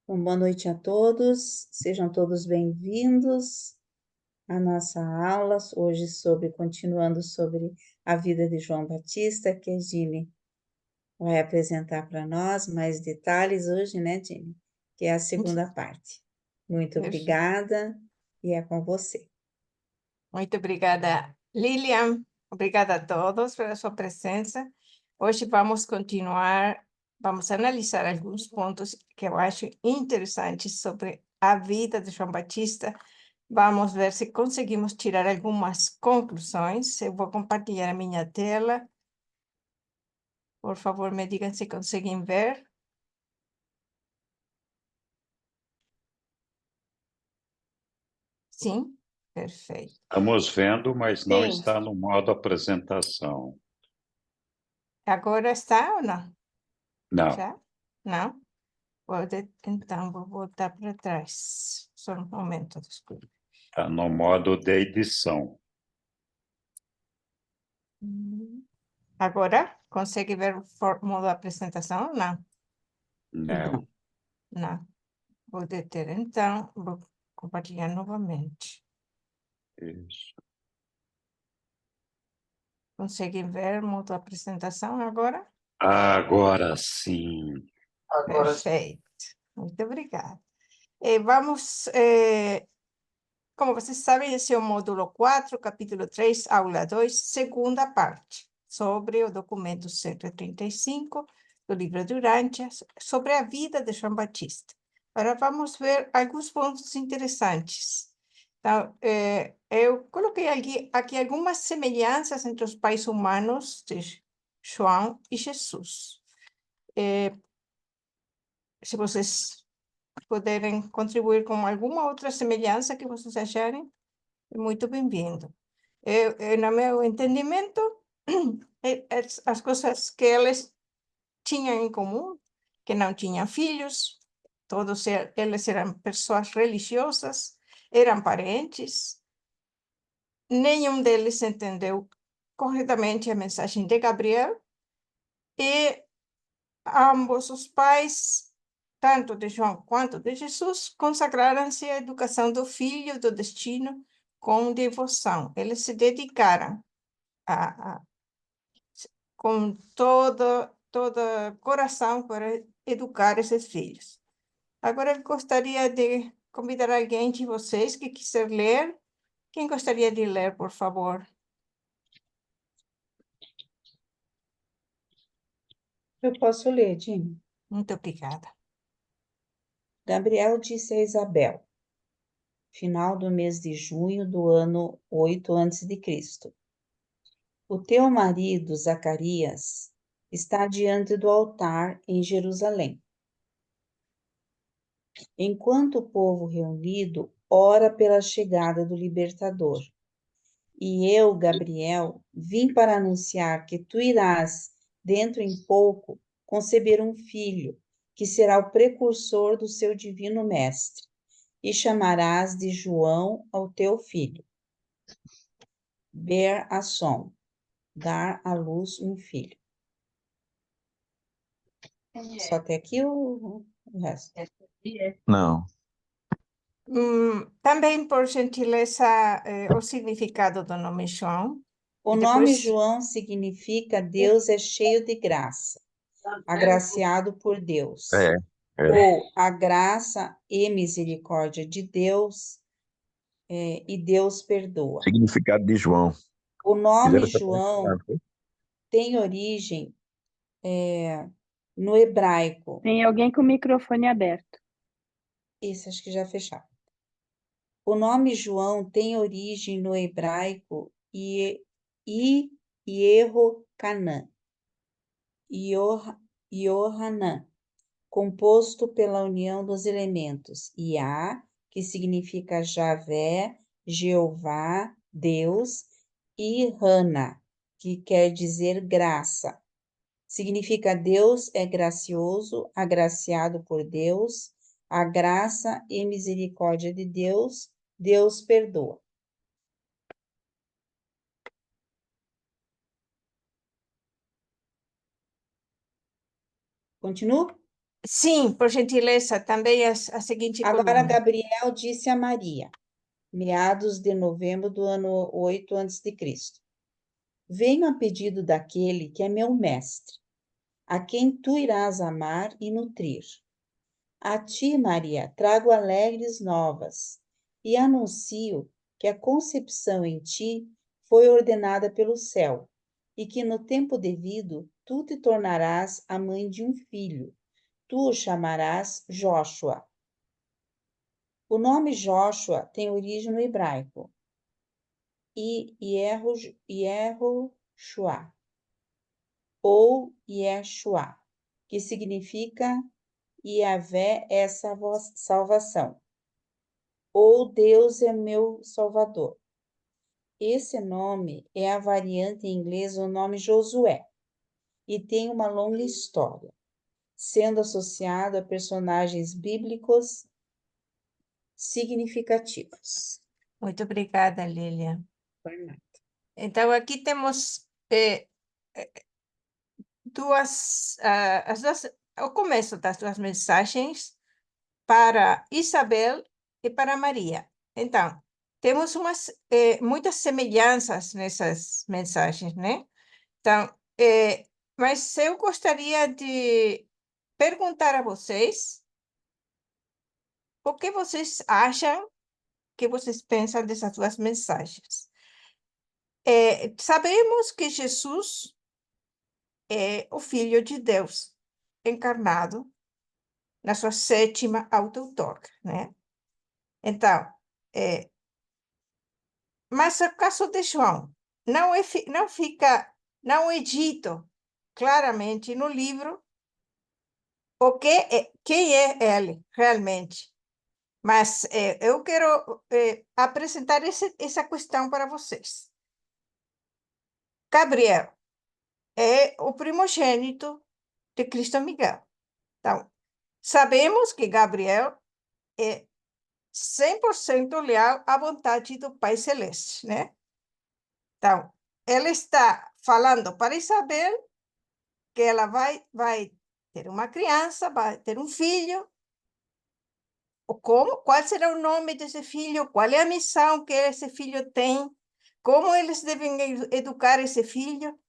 Boa noite a todos, sejam todos bem-vindos à nossa aula, hoje continuando sobre a vida de João Batista, que a Dini vai apresentar para nós mais detalhes hoje, né, Dini? Que é a segunda parte. Muito Perfeito. obrigada e é com você. Muito obrigada, Lilian. Obrigada a todos pela sua presença. Hoje vamos continuar, vamos analisar alguns pontos que eu acho interessantes sobre a vida de João Batista. Vamos ver se conseguimos tirar algumas conclusões. Eu vou compartilhar a minha tela. Por favor, me digam se conseguem ver. Sim? Perfeito. Estamos vendo, mas não Sim. está no modo apresentação. Agora está ou não? Não, Já? Não? Então, vou voltar para trás. Só um momento, desculpe. está no modo de edição. Agora, consegue ver o modo apresentação? Não, Não. não. Vou deter, então, vou compartilhar novamente. Isso. Conseguem ver o modo apresentação agora? Agora sim. Perfeito. Muito obrigada. Vamos, como vocês sabem, esse é o módulo 4, capítulo 3, aula 2, segunda parte, sobre o documento 135 do livro de Urântia, sobre a vida de João Batista. Agora vamos ver alguns pontos interessantes. Então, eu coloquei aqui algumas semelhanças entre os pais humanos de João e Jesus. Se vocês puderem contribuir com alguma outra semelhança que vocês acharem, muito bem-vindo. No meu entendimento, as coisas que eles tinham em comum, que não tinham filhos, todos eles eram pessoas religiosas, eram parentes, nenhum deles entendeu corretamente a mensagem de Gabriel, e ambos os pais, tanto de João quanto de Jesus, consagraram-se à educação do filho, do destino, com devoção. Eles se dedicaram com todo coração para educar esses filhos. Agora, eu gostaria de convidar alguém de vocês que quiser ler. Quem gostaria de ler, por favor? Eu posso ler, Dini. Muito obrigada. Gabriel disse a Isabel, final do mês de junho do ano 8 a.C. O teu marido, Zacarias, está diante do altar em Jerusalém. Enquanto o povo reunido ora pela chegada do libertador. E eu, Gabriel, vim para anunciar que tu irás, dentro em pouco, conceber um filho, que será o precursor do seu divino mestre, e chamarás de João ao teu filho. Ber Assom, dar à luz um filho. Só até aqui o resto. Não. Também, por gentileza, o significado do nome João. O E nome depois, João significa Deus é cheio de graça, agraciado por Deus. Ou a graça e misericórdia de Deus, e Deus perdoa. Significado de João. O nome Fizeram essa João pergunta. tem origem no hebraico. Tem alguém com o microfone aberto. Isso, acho que já fecharam. O nome João tem origem no hebraico Iehocanã, Yohanan, composto pela união dos elementos Iá, que significa Javé, Jeová, Deus, e Hana, que quer dizer graça. Significa Deus é gracioso, agraciado por Deus, a graça e misericórdia de Deus, Deus perdoa. Continua? Sim, por gentileza, também a seguinte Agora, coluna. Gabriel disse a Maria, meados de novembro do ano 8 a.C. Venho a pedido daquele que é meu mestre, a quem tu irás amar e nutrir. A ti, Maria, trago alegres novas e anuncio que a concepção em ti foi ordenada pelo céu e que no tempo devido tu te tornarás a mãe de um filho. Tu o chamarás Jóshua. O nome Jóshua tem origem no hebraico e Yehoshua ou Yeshua, que significa Yahvé é salvação, ou Deus é meu salvador. Esse nome é a variante em inglês do nome Josué e tem uma longa história, sendo associado a personagens bíblicos significativos. Muito obrigada, Lília. Então, aqui temos o começo das duas mensagens para Isabel e para Maria. Então, temos muitas semelhanças nessas mensagens, né? Então, mas eu gostaria de perguntar a vocês o que vocês acham, que vocês pensam dessas duas mensagens. Sabemos que Jesus é o Filho de Deus encarnado na sua 7ª auto-outorga, né? Então, mas o caso de João não é dito claramente no livro quem é ele realmente. Mas eu quero apresentar essa questão para vocês. Gabriel é o primogênito de Cristo Miguel. Então, sabemos que Gabriel é 100% leal à vontade do Pai Celeste, né? Então, ele está falando para Isabel que ela vai ter uma criança, vai ter um filho. Qual será o nome desse filho? Qual é a missão que esse filho tem? Como eles devem educar esse filho?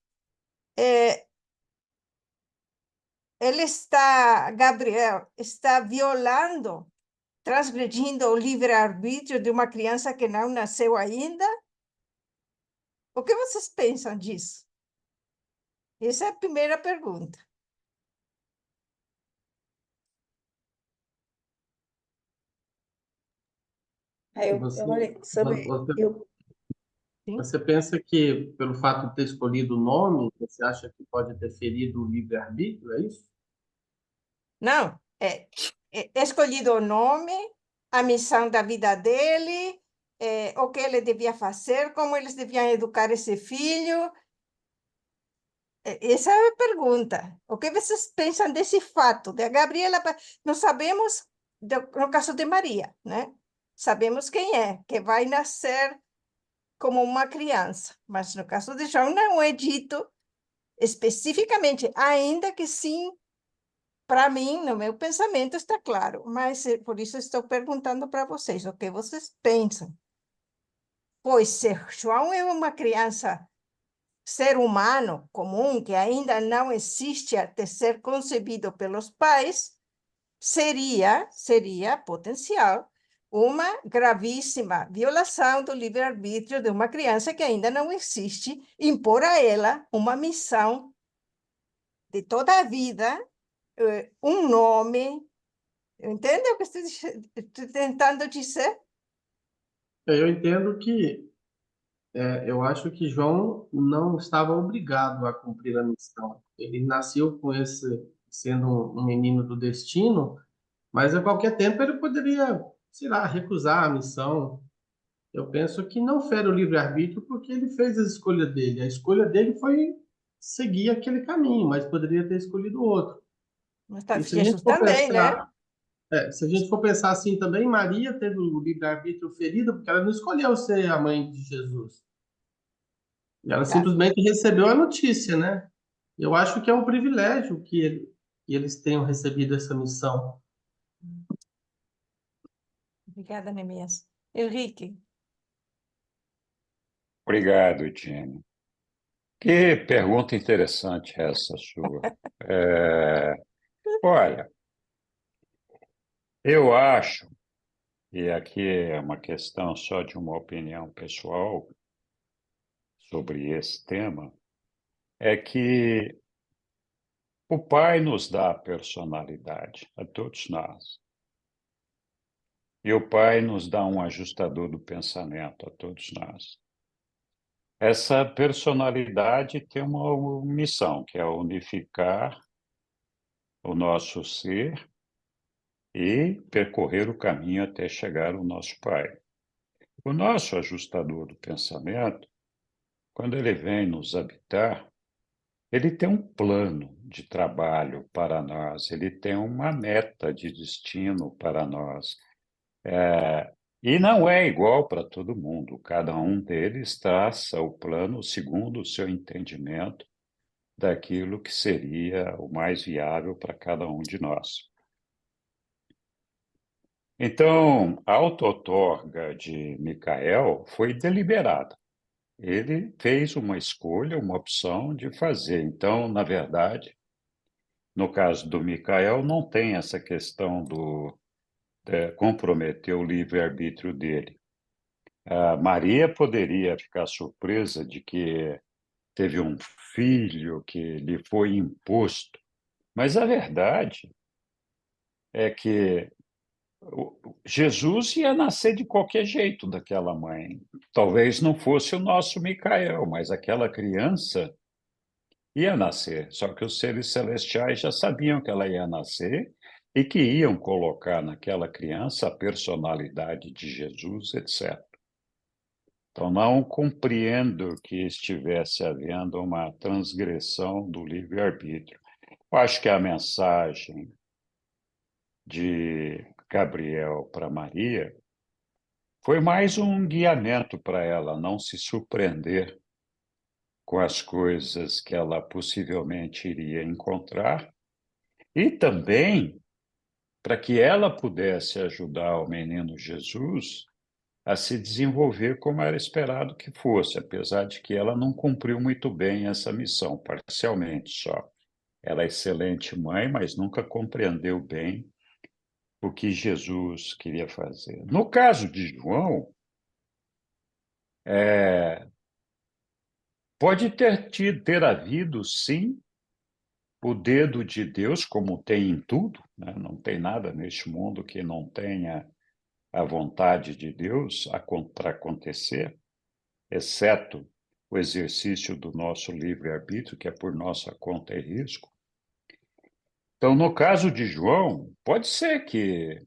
Gabriel está violando, transgredindo o livre-arbítrio de uma criança que não nasceu ainda? O que vocês pensam disso? Essa é a primeira pergunta. Você pensa que, pelo fato de ter escolhido o nome, você acha que pode ter ferido o livre-arbítrio, é isso? Não, escolhido o nome, a missão da vida dele, o que ele devia fazer, como eles deviam educar esse filho. Essa é a pergunta. O que vocês pensam desse fato? De Gabriela, nós sabemos, no caso de Maria, né? Sabemos quem é, que vai nascer como uma criança. Mas no caso de João não é dito especificamente, ainda que sim, para mim, no meu pensamento está claro. Mas por isso estou perguntando para vocês o que vocês pensam. Pois se João é uma criança ser humano comum que ainda não existe até ser concebido pelos pais, seria potencial uma gravíssima violação do livre-arbítrio de uma criança que ainda não existe, impor a ela uma missão de toda a vida, um nome. Entende o que estou tentando dizer? Eu entendo que eu acho que João não estava obrigado a cumprir a missão. Ele nasceu com sendo um menino do destino, mas a qualquer tempo ele poderia, sei lá, recusar a missão. Eu penso que não fere o livre-arbítrio porque ele fez a escolha dele. A escolha dele foi seguir aquele caminho, mas poderia ter escolhido outro. Mas E se a gente Jesus for também, né? pensar, se a gente for pensar assim também, Maria teve o livre-arbítrio ferido porque ela não escolheu ser a mãe de Jesus. Ela Tá. simplesmente recebeu a notícia, né? Eu acho que é um privilégio que eles tenham recebido essa missão. Obrigada, Neemias. Henrique, Obrigado, Jenny. Que pergunta interessante essa sua. Olha, eu acho, e aqui é uma questão só de uma opinião pessoal sobre esse tema, é que o Pai nos dá personalidade, a todos nós. E o Pai nos dá um ajustador do pensamento, a todos nós. Essa personalidade tem uma missão, que é unificar o nosso ser e percorrer o caminho até chegar ao nosso Pai. O nosso ajustador do pensamento, quando ele vem nos habitar, ele tem um plano de trabalho para nós, ele tem uma meta de destino para nós. E não é igual para todo mundo, cada um deles traça o plano segundo o seu entendimento daquilo que seria o mais viável para cada um de nós. Então, a auto-outorga de Micael foi deliberada. Ele fez uma escolha, uma opção de fazer. Então, na verdade, no caso do Micael, não tem essa questão de comprometer o livre-arbítrio dele. A Maria poderia ficar surpresa de que teve um filho que lhe foi imposto, mas a verdade é que Jesus ia nascer de qualquer jeito daquela mãe. Talvez não fosse o nosso Micael, mas aquela criança ia nascer. Só que os seres celestiais já sabiam que ela ia nascer e que iam colocar naquela criança a personalidade de Jesus, etc. Então, não compreendo que estivesse havendo uma transgressão do livre-arbítrio. Eu acho que a mensagem de Gabriel para Maria foi mais um guiamento para ela não se surpreender com as coisas que ela possivelmente iria encontrar e também para que ela pudesse ajudar o menino Jesus a se desenvolver como era esperado que fosse, apesar de que ela não cumpriu muito bem essa missão, parcialmente só. Ela é excelente mãe, mas nunca compreendeu bem o que Jesus queria fazer. No caso de João, pode ter havido, sim, o dedo de Deus, como tem em tudo, né? Não tem nada neste mundo que não tenha a vontade de Deus para acontecer, exceto o exercício do nosso livre-arbítrio, que é por nossa conta e risco. Então, no caso de João, pode ser que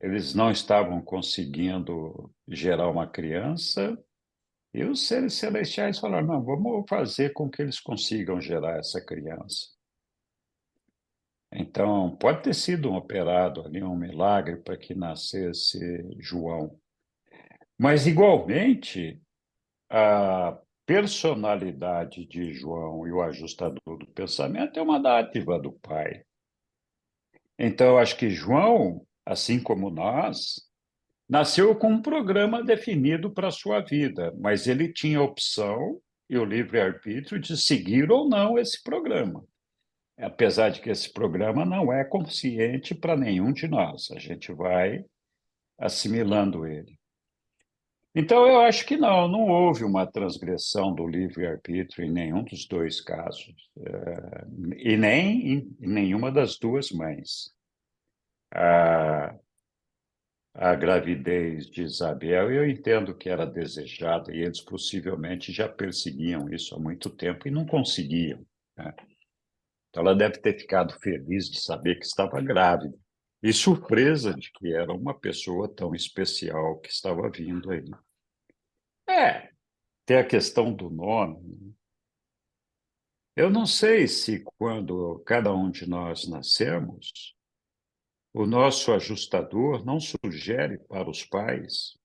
eles não estavam conseguindo gerar uma criança e os seres celestiais falaram: não, vamos fazer com que eles consigam gerar essa criança. Então, pode ter sido operado ali um milagre para que nascesse João. Mas, igualmente, a personalidade de João e o ajustador do pensamento é uma dádiva do Pai. Então, eu acho que João, assim como nós, nasceu com um programa definido para a sua vida, mas ele tinha a opção e o livre-arbítrio de seguir ou não esse programa. Apesar de que esse programa não é consciente para nenhum de nós, a gente vai assimilando ele. Então, eu acho que não houve uma transgressão do livre-arbítrio em nenhum dos dois casos, e nem em nenhuma das duas mães. A gravidez de Isabel, eu entendo que era desejada, e eles possivelmente já perseguiam isso há muito tempo e não conseguiam, né? Então, ela deve ter ficado feliz de saber que estava grávida e surpresa de que era uma pessoa tão especial que estava vindo aí. Tem a questão do nome. Eu não sei se quando cada um de nós nascemos, o nosso ajustador não sugere para os pais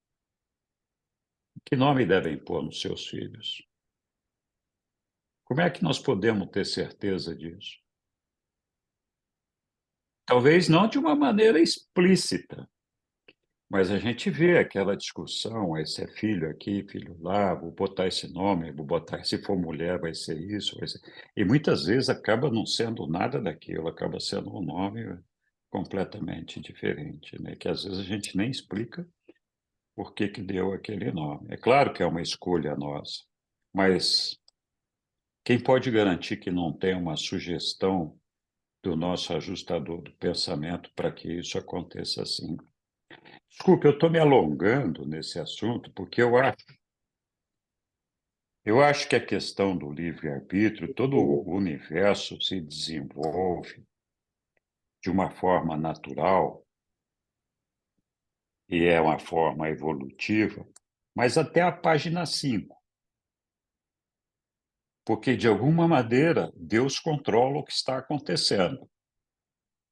que nome devem pôr nos seus filhos. Como é que nós podemos ter certeza disso? Talvez não de uma maneira explícita, mas a gente vê aquela discussão, esse é filho aqui, filho lá, vou botar esse nome, vou botar, se for mulher vai ser isso, vai ser... E muitas vezes acaba não sendo nada daquilo, acaba sendo um nome completamente diferente, né? Que às vezes a gente nem explica por que que deu aquele nome. É claro que é uma escolha nossa, mas quem pode garantir que não tem uma sugestão do nosso ajustador do pensamento para que isso aconteça assim? Desculpe, eu estou me alongando nesse assunto, porque eu acho que a questão do livre-arbítrio, todo o universo se desenvolve de uma forma natural, e é uma forma evolutiva, mas até a página 5, porque, de alguma maneira, Deus controla o que está acontecendo.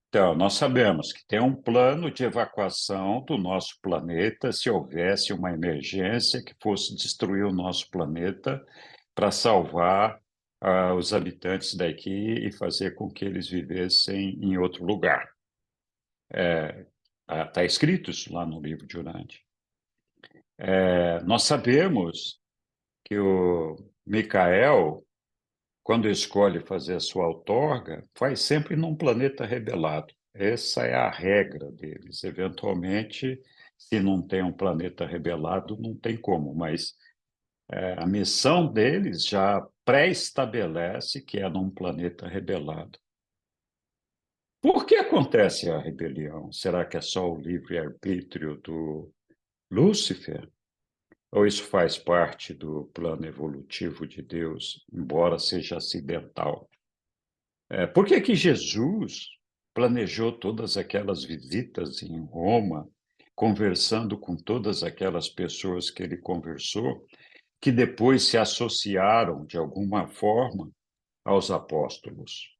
Então, nós sabemos que tem um plano de evacuação do nosso planeta se houvesse uma emergência que fosse destruir o nosso planeta para salvar os habitantes daqui e fazer com que eles vivessem em outro lugar. Está escrito isso lá no livro de Urântia. Nós sabemos que o Micael, quando escolhe fazer a sua outorga, faz sempre num planeta rebelado. Essa é a regra deles. Eventualmente, se não tem um planeta rebelado, não tem como, mas a missão deles já pré-estabelece que é num planeta rebelado. Por que acontece a rebelião? Será que é só o livre-arbítrio do Lúcifer? Ou isso faz parte do plano evolutivo de Deus, embora seja acidental? Por que que Jesus planejou todas aquelas visitas em Roma, conversando com todas aquelas pessoas que ele conversou, que depois se associaram, de alguma forma, aos apóstolos?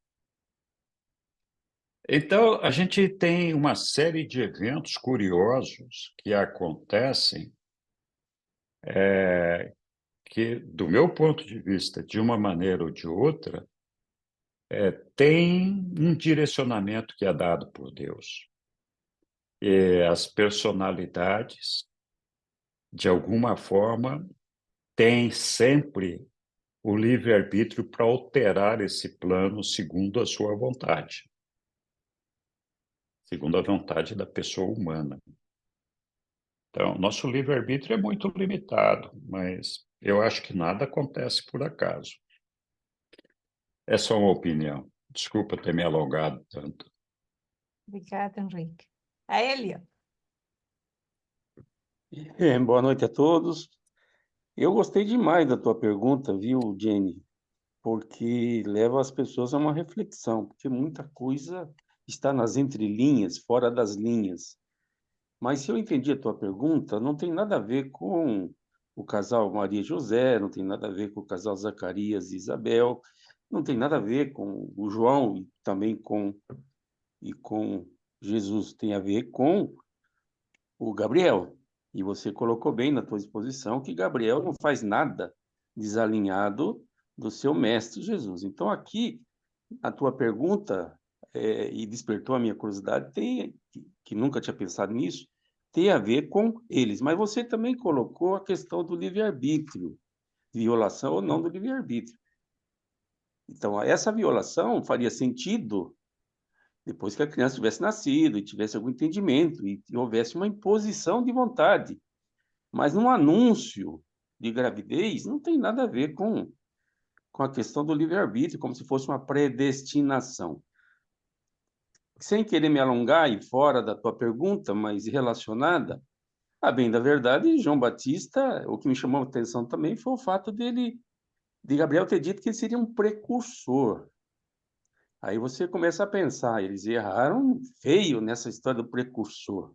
Então, a gente tem uma série de eventos curiosos que acontecem, que, do meu ponto de vista, de uma maneira ou de outra, tem um direcionamento que é dado por Deus. E as personalidades, de alguma forma, têm sempre o livre-arbítrio para alterar esse plano segundo a sua vontade, segundo a vontade da pessoa humana. Então, nosso livre-arbítrio é muito limitado, mas eu acho que nada acontece por acaso. É só uma opinião. Desculpa ter me alongado tanto. Obrigada, Henrique. A Elia. Boa noite a todos. Eu gostei demais da tua pergunta, viu, Jenny? Porque leva as pessoas a uma reflexão, porque muita coisa está nas entrelinhas, fora das linhas. Mas se eu entendi a tua pergunta, não tem nada a ver com o casal Maria e José, não tem nada a ver com o casal Zacarias e Isabel, não tem nada a ver com o João e também com Jesus, tem a ver com o Gabriel. E você colocou bem na tua exposição que Gabriel não faz nada desalinhado do seu mestre Jesus. Então, aqui, a tua pergunta, e despertou a minha curiosidade, que nunca tinha pensado nisso, tem a ver com eles. Mas você também colocou a questão do livre-arbítrio, violação ou não do livre-arbítrio. Então, essa violação faria sentido depois que a criança tivesse nascido e tivesse algum entendimento e houvesse uma imposição de vontade. Mas num anúncio de gravidez não tem nada a ver com a questão do livre-arbítrio, como se fosse uma predestinação. Sem querer me alongar e fora da tua pergunta, mas relacionada, a bem da verdade, João Batista, o que me chamou a atenção também foi o fato de Gabriel ter dito que ele seria um precursor. Aí você começa a pensar, eles erraram feio nessa história do precursor.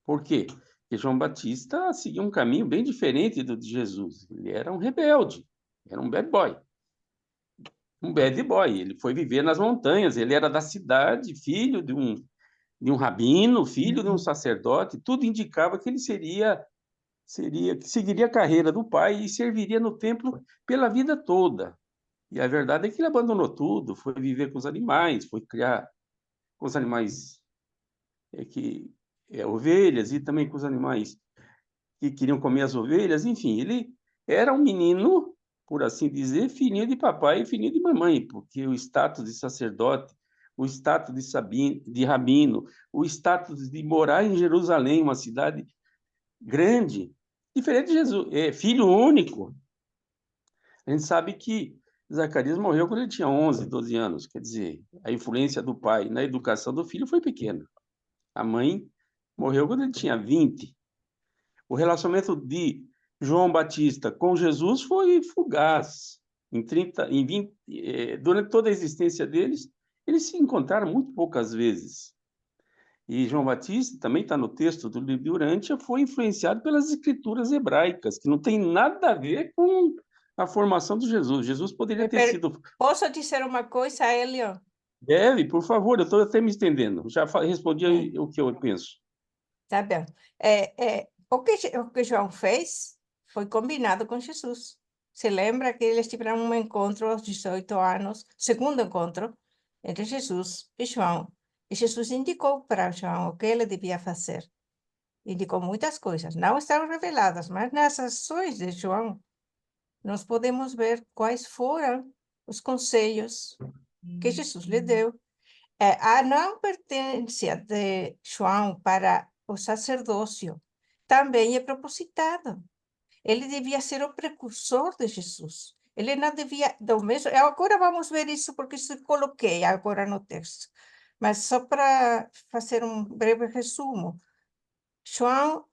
Por quê? Porque João Batista seguia um caminho bem diferente do de Jesus. Ele era um rebelde, era um bad boy. Um bad boy. Ele foi viver nas montanhas, ele era da cidade, filho de um rabino, filho de um sacerdote. Tudo indicava que ele que seguiria a carreira do pai e serviria no templo pela vida toda. E a verdade é que ele abandonou tudo, foi viver com os animais, foi criar com os animais ovelhas, e também com os animais que queriam comer as ovelhas, enfim, ele era um menino, por assim dizer, filhinho de papai e filhinho de mamãe, porque o status de sacerdote, o status de rabino, o status de morar em Jerusalém, uma cidade grande, diferente de Jesus, é filho único. A gente sabe que Zacarias morreu quando ele tinha 11, 12 anos, quer dizer, a influência do pai na educação do filho foi pequena. A mãe morreu quando ele tinha 20. O relacionamento de João Batista com Jesus foi fugaz. Durante toda a existência deles, eles se encontraram muito poucas vezes. E João Batista, também está no texto do livro de Urântia, foi influenciado pelas escrituras hebraicas, que não tem nada a ver com a formação de Jesus. Jesus poderia ter sido... Posso dizer uma coisa, Hélio? Deve, por favor, eu estou até me estendendo. Já respondi o que eu penso. Tá bem. O que João fez foi combinado com Jesus. Se lembra que eles tiveram um encontro aos 18 anos, segundo encontro, entre Jesus e João. E Jesus indicou para João o que ele devia fazer. Indicou muitas coisas, não estão reveladas, mas nas ações de João, nós podemos ver quais foram os conselhos que Jesus lhe deu. A não pertença de João para o sacerdócio também é propositado. Ele devia ser o precursor de Jesus. Ele não devia... Agora vamos ver isso, porque isso coloquei agora no texto. Mas só para fazer um breve resumo. João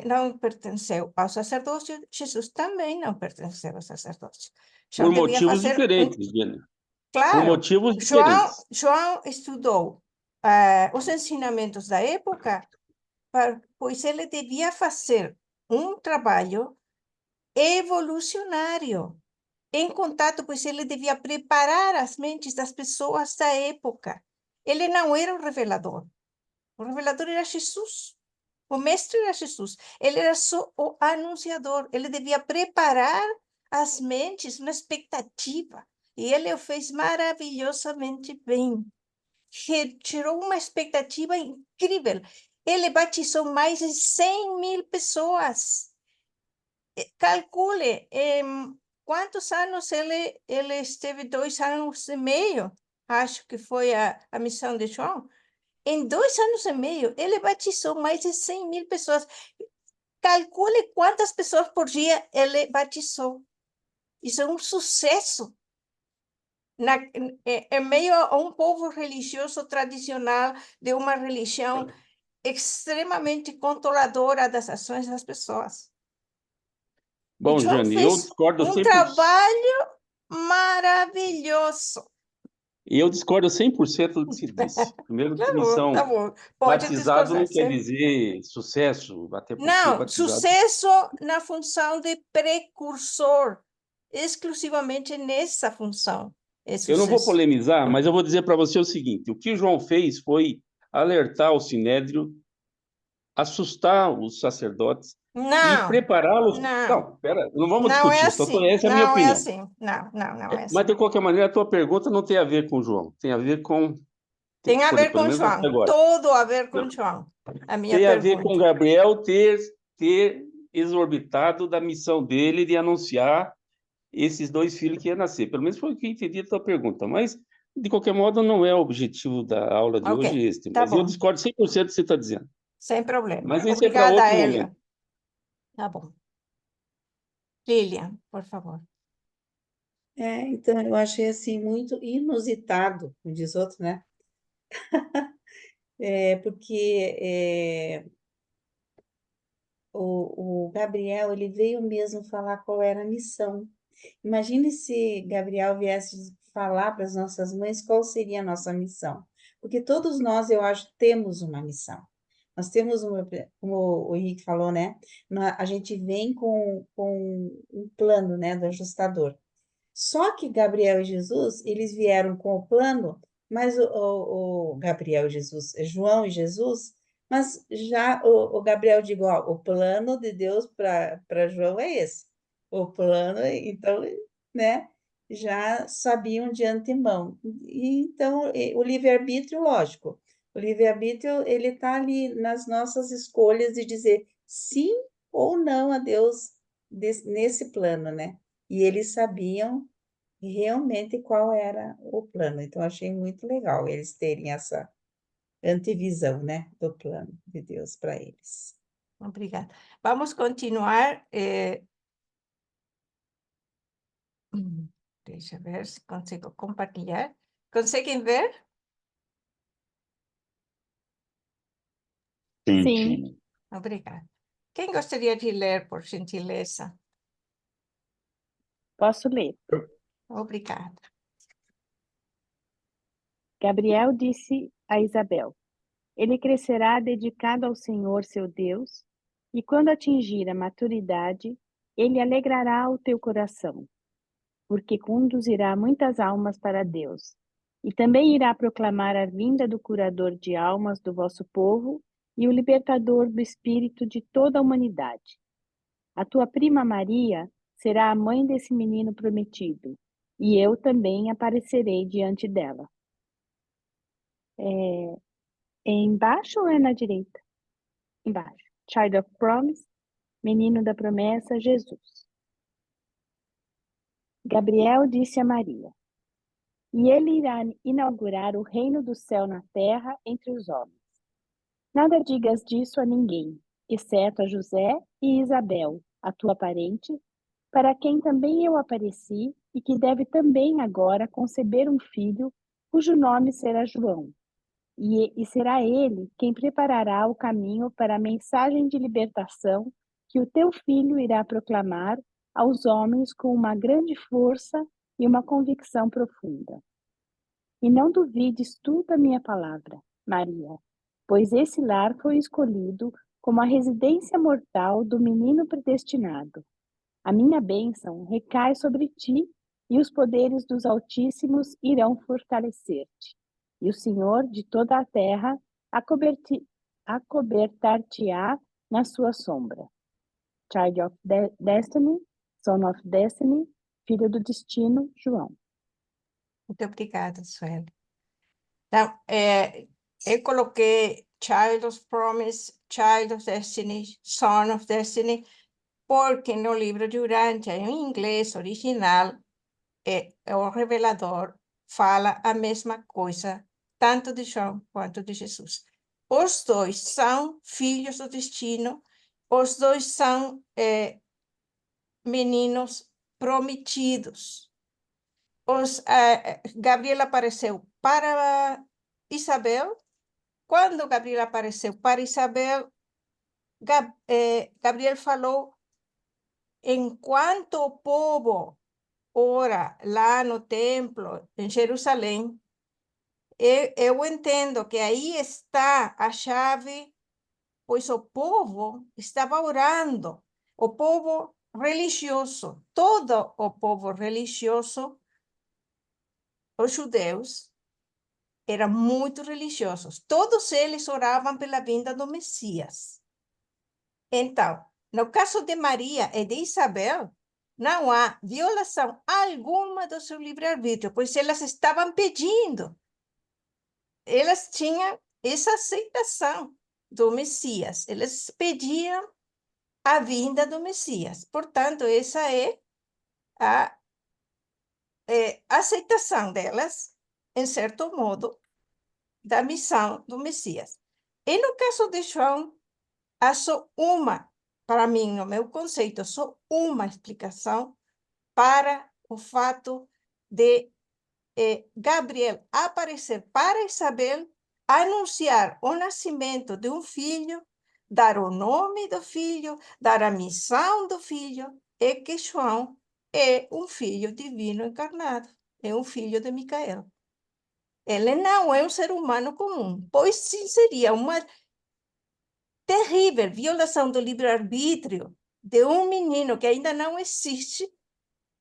não pertenceu ao sacerdócio, Jesus também não pertenceu ao sacerdócio. João Por devia motivos fazer diferentes, Diana. Por Claro, motivos diferentes. João estudou os ensinamentos da época, pois ele devia fazer um trabalho evolucionário, em contato, pois ele devia preparar as mentes das pessoas da época. Ele não era o revelador era Jesus. O mestre era Jesus, ele era só o anunciador, ele devia preparar as mentes na expectativa, e ele o fez maravilhosamente bem. Gerou uma expectativa incrível. Ele batizou mais de 100.000 pessoas. Calcule, quantos anos ele esteve? 2 anos e meio, acho que foi a missão de João. Em 2 anos e meio, ele batizou mais de 100.000 pessoas. Calcule quantas pessoas por dia ele batizou. Isso é um sucesso. Em meio a um povo religioso tradicional, de uma religião extremamente controladora das ações das pessoas. Bom, E João Jane, eu fez discordo um 100%. trabalho maravilhoso. E eu discordo 100% do que se disse. Primeiro, que Tá bom. Pode batizado discordar. não quer dizer sucesso, até porque Não, batizado... sucesso na função de precursor, exclusivamente nessa função. Eu não vou Sucesso. polemizar, mas eu vou dizer para você o seguinte: o que João fez foi alertar o sinédrio, assustar os sacerdotes e Não, prepará-los. não, Não, espera, não vamos não é discutir. assim, Essa é a minha não é opinião. assim, não é assim. Mas, de qualquer maneira, a tua pergunta não tem a ver com João, tem a ver com... Tem a ver pelo com menos até João, agora. todo a ver com Não. João, a minha Tem a ver pergunta. com Gabriel ter exorbitado da missão dele de anunciar esses 2 filhos que iam nascer. Pelo menos foi o que eu entendi da tua pergunta. Mas, de qualquer modo, não é o objetivo da aula de hoje este. Tá Mas eu bom, discordo 100% do que você está dizendo. sem problema. Mas isso é para Obrigada, outro Hélia. momento. Tá bom. Lilian, por favor. Então, eu achei assim muito inusitado, como diz outro, né? Porque o Gabriel, ele veio mesmo falar qual era a missão. Imagine se Gabriel viesse falar para as nossas mães qual seria a nossa missão. Porque todos nós, eu acho, temos uma missão. Nós temos como o Henrique falou, né? A gente vem com um plano, né, do ajustador. Só que Gabriel e Jesus, eles vieram com o plano, mas o Gabriel e Jesus, João e Jesus, mas já o Gabriel digo, ó, o plano de Deus para João é esse. O plano, então, né? já sabiam de antemão. E, então, o livre-arbítrio, lógico, o livre-arbítrio, ele está ali nas nossas escolhas de dizer sim ou não a Deus nesse plano, né? E eles sabiam realmente qual era o plano. Então, achei muito legal eles terem essa antevisão, né, do plano de Deus para eles. Obrigada. Vamos continuar. Deixa eu ver se consigo compartilhar. Conseguem ver? Sim, Sim. Tine. Obrigada. Quem gostaria de ler, por gentileza? Posso ler. Obrigada. Gabriel disse a Isabel: Ele crescerá dedicado ao Senhor seu Deus, e quando atingir a maturidade, ele alegrará o teu coração, porque conduzirá muitas almas para Deus. E também irá proclamar a vinda do curador de almas do vosso povo e o libertador do espírito de toda a humanidade. A tua prima Maria será a mãe desse menino prometido, e eu também aparecerei diante dela. É embaixo ou é na direita? Embaixo. Child of Promise, menino da promessa, Jesus. Gabriel disse a Maria: E ele irá inaugurar o reino do céu na terra entre os homens. Nada digas disso a ninguém, exceto a José e Isabel, a tua parente, para quem também eu apareci e que deve também agora conceber um filho, cujo nome será João. E será ele quem preparará o caminho para a mensagem de libertação que o teu filho irá proclamar aos homens com uma grande força e uma convicção profunda. E não duvides tu da minha palavra, Maria, pois esse lar foi escolhido como a residência mortal do menino predestinado. A minha bênção recai sobre ti, e os poderes dos Altíssimos irão fortalecer-te. E o Senhor de toda a terra acobertar-te-á na sua sombra. Child of Destiny, Son of Destiny, Filho do Destino, João. Muito obrigada, Sueli. Então, eu coloquei Child of Promise, Child of Destiny, Son of Destiny, porque no livro de Urântia, em inglês original, o revelador fala a mesma coisa, tanto de João quanto de Jesus. Os dois são filhos do destino, os dois são meninos prometidos. Gabriel apareceu para Isabel. Quando Gabriel apareceu para Isabel, Gabriel falou: enquanto o povo ora lá no templo, em Jerusalém, eu entendo que aí está a chave, pois o povo estava orando, o povo religioso, todo o povo religioso, os judeus, eram muito religiosos. Todos eles oravam pela vinda do Messias. Então, no caso de Maria e de Isabel, não há violação alguma do seu livre-arbítrio, pois elas estavam pedindo. Elas tinham essa aceitação do Messias. Eles pediam a vinda do Messias. Portanto, essa é a aceitação delas, em certo modo, da missão do Messias. E no caso de João, há só uma, para mim, no meu conceito, só uma explicação para o fato de Gabriel aparecer para Isabel, anunciar o nascimento de um filho, dar o nome do filho, dar a missão do filho, é que João é um filho divino encarnado, é um filho de Micael. Ele não é um ser humano comum, pois sim seria uma terrível violação do livre-arbítrio de um menino que ainda não existe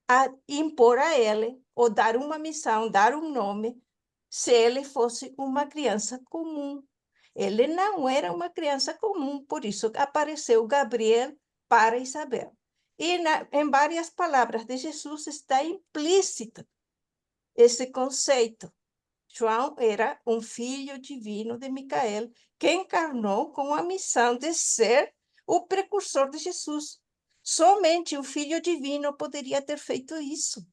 a impor a ele ou dar uma missão, dar um nome, se ele fosse uma criança comum. Ele não era uma criança comum, por isso apareceu Gabriel para Isabel. E em várias palavras de Jesus está implícito esse conceito. João era um filho divino de Micael que encarnou com a missão de ser o precursor de Jesus. Somente o filho divino poderia ter feito isso.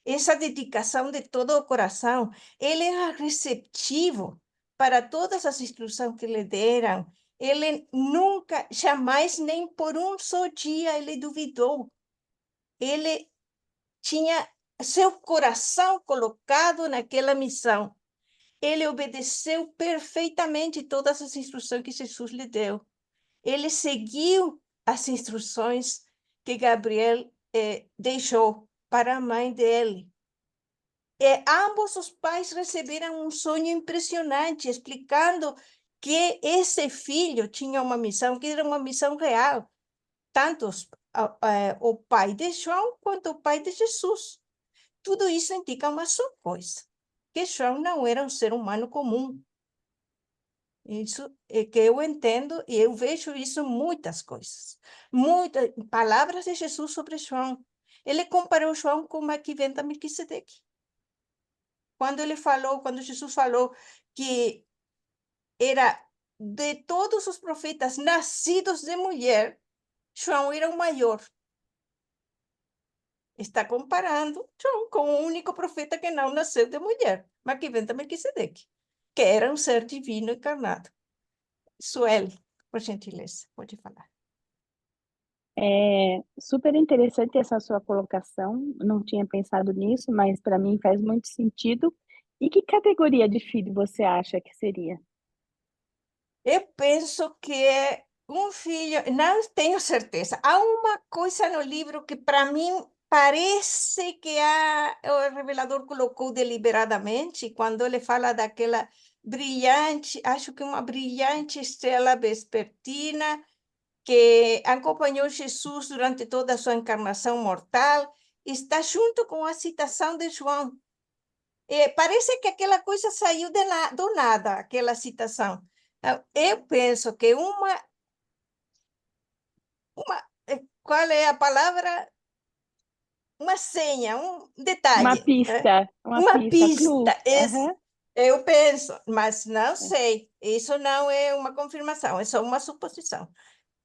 Essa dedicação de todo o coração, ele era receptivo para todas as instruções que lhe deram. Ele nunca, jamais, nem por um só dia ele duvidou. Ele tinha seu coração colocado naquela missão. Ele obedeceu perfeitamente todas as instruções que Jesus lhe deu. Ele seguiu as instruções que Gabriel deixou para a mãe dele. Ambos os pais receberam um sonho impressionante, explicando que esse filho tinha uma missão, que era uma missão real. Tanto o pai de João quanto o pai de Jesus. Tudo isso indica uma só coisa, que João não era um ser humano comum. Isso é que eu entendo e eu vejo isso em muitas coisas. Muitas palavras de Jesus sobre João. Ele comparou João com Melquisedeque. Melquisedeque. Quando Jesus falou que era de todos os profetas nascidos de mulher, João era o maior. Está comparando João com o único profeta que não nasceu de mulher, Melquisedeque, que era um ser divino encarnado. Sueli, por gentileza, pode falar. É super interessante essa sua colocação. Não tinha pensado nisso, mas para mim faz muito sentido. E que categoria de filho você acha que seria? Eu penso que é um filho, não tenho certeza. Há uma coisa no livro que para mim parece que o revelador colocou deliberadamente, quando ele fala daquela brilhante, acho que uma brilhante estrela vespertina que acompanhou Jesus durante toda a sua encarnação mortal, está junto com a citação de João. Parece que aquela coisa saiu do nada, aquela citação. Eu penso que qual é a palavra? Uma senha, um Uma detalhe, pista, uma uma pista, clue. pista. Aham, Eu penso, mas não é. sei. Isso não é uma confirmação, é só uma suposição.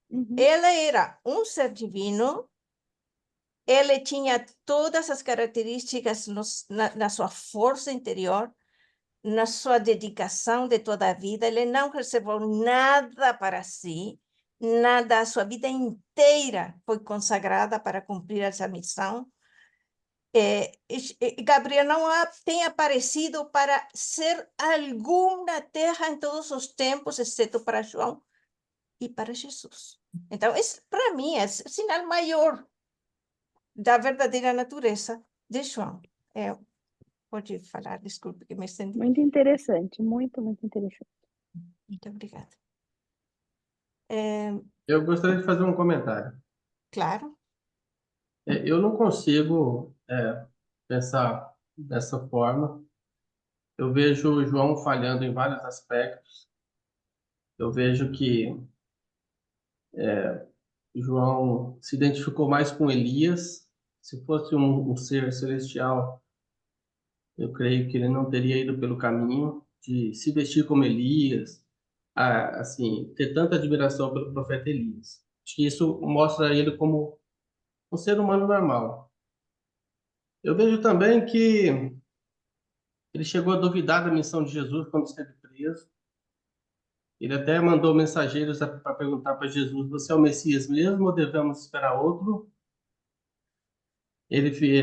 Uhum. Ela era um ser divino. Ele tinha todas as características na sua força interior, na sua dedicação de toda a vida. Ele não reservou nada para si, nada, a sua vida inteira foi consagrada para cumprir essa missão. Gabriel não tem aparecido para ser algum na terra em todos os tempos, exceto para João e para Jesus. Então, para mim, é o sinal maior da verdadeira natureza de João. Pode falar, desculpe que me estendi. Muito interessante, muito, muito interessante. Muito obrigada. Eu gostaria de fazer um comentário. Claro. Eu não consigo pensar dessa forma. Eu vejo o João falhando em vários aspectos. Eu vejo que João se identificou mais com Elias. Se fosse um ser celestial, eu creio que ele não teria ido pelo caminho de se vestir como Elias, assim, ter tanta admiração pelo profeta Elias. Acho que isso mostra ele como um ser humano normal. Eu vejo também que ele chegou a duvidar da missão de Jesus quando esteve preso. Ele até mandou mensageiros para perguntar para Jesus: você é o Messias mesmo ou devemos esperar outro?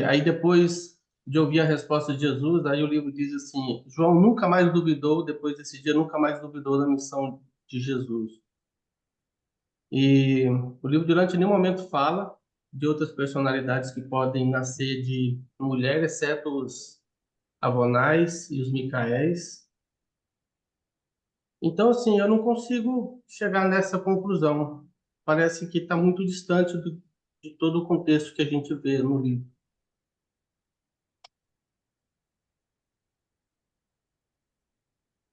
Aí depois de ouvir a resposta de Jesus, aí o livro diz assim: João nunca mais duvidou, depois desse dia, nunca mais duvidou da missão de Jesus. E o livro durante nenhum momento fala de outras personalidades que podem nascer de mulher, exceto os Avonais e os Micaéis. Então, assim, eu não consigo chegar nessa conclusão. Parece que está muito distante de todo o contexto que a gente vê no livro.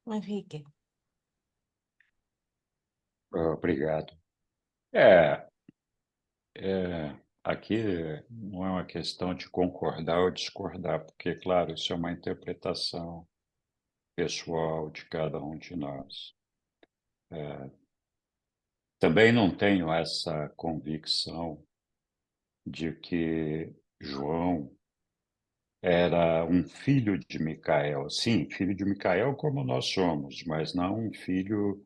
Henrique. Obrigado. É, aqui não é uma questão de concordar ou discordar, porque, claro, isso é uma interpretação pessoal de cada um de nós. Também não tenho essa convicção de que João era um filho de Micael. Sim, filho de Micael como nós somos, mas não um filho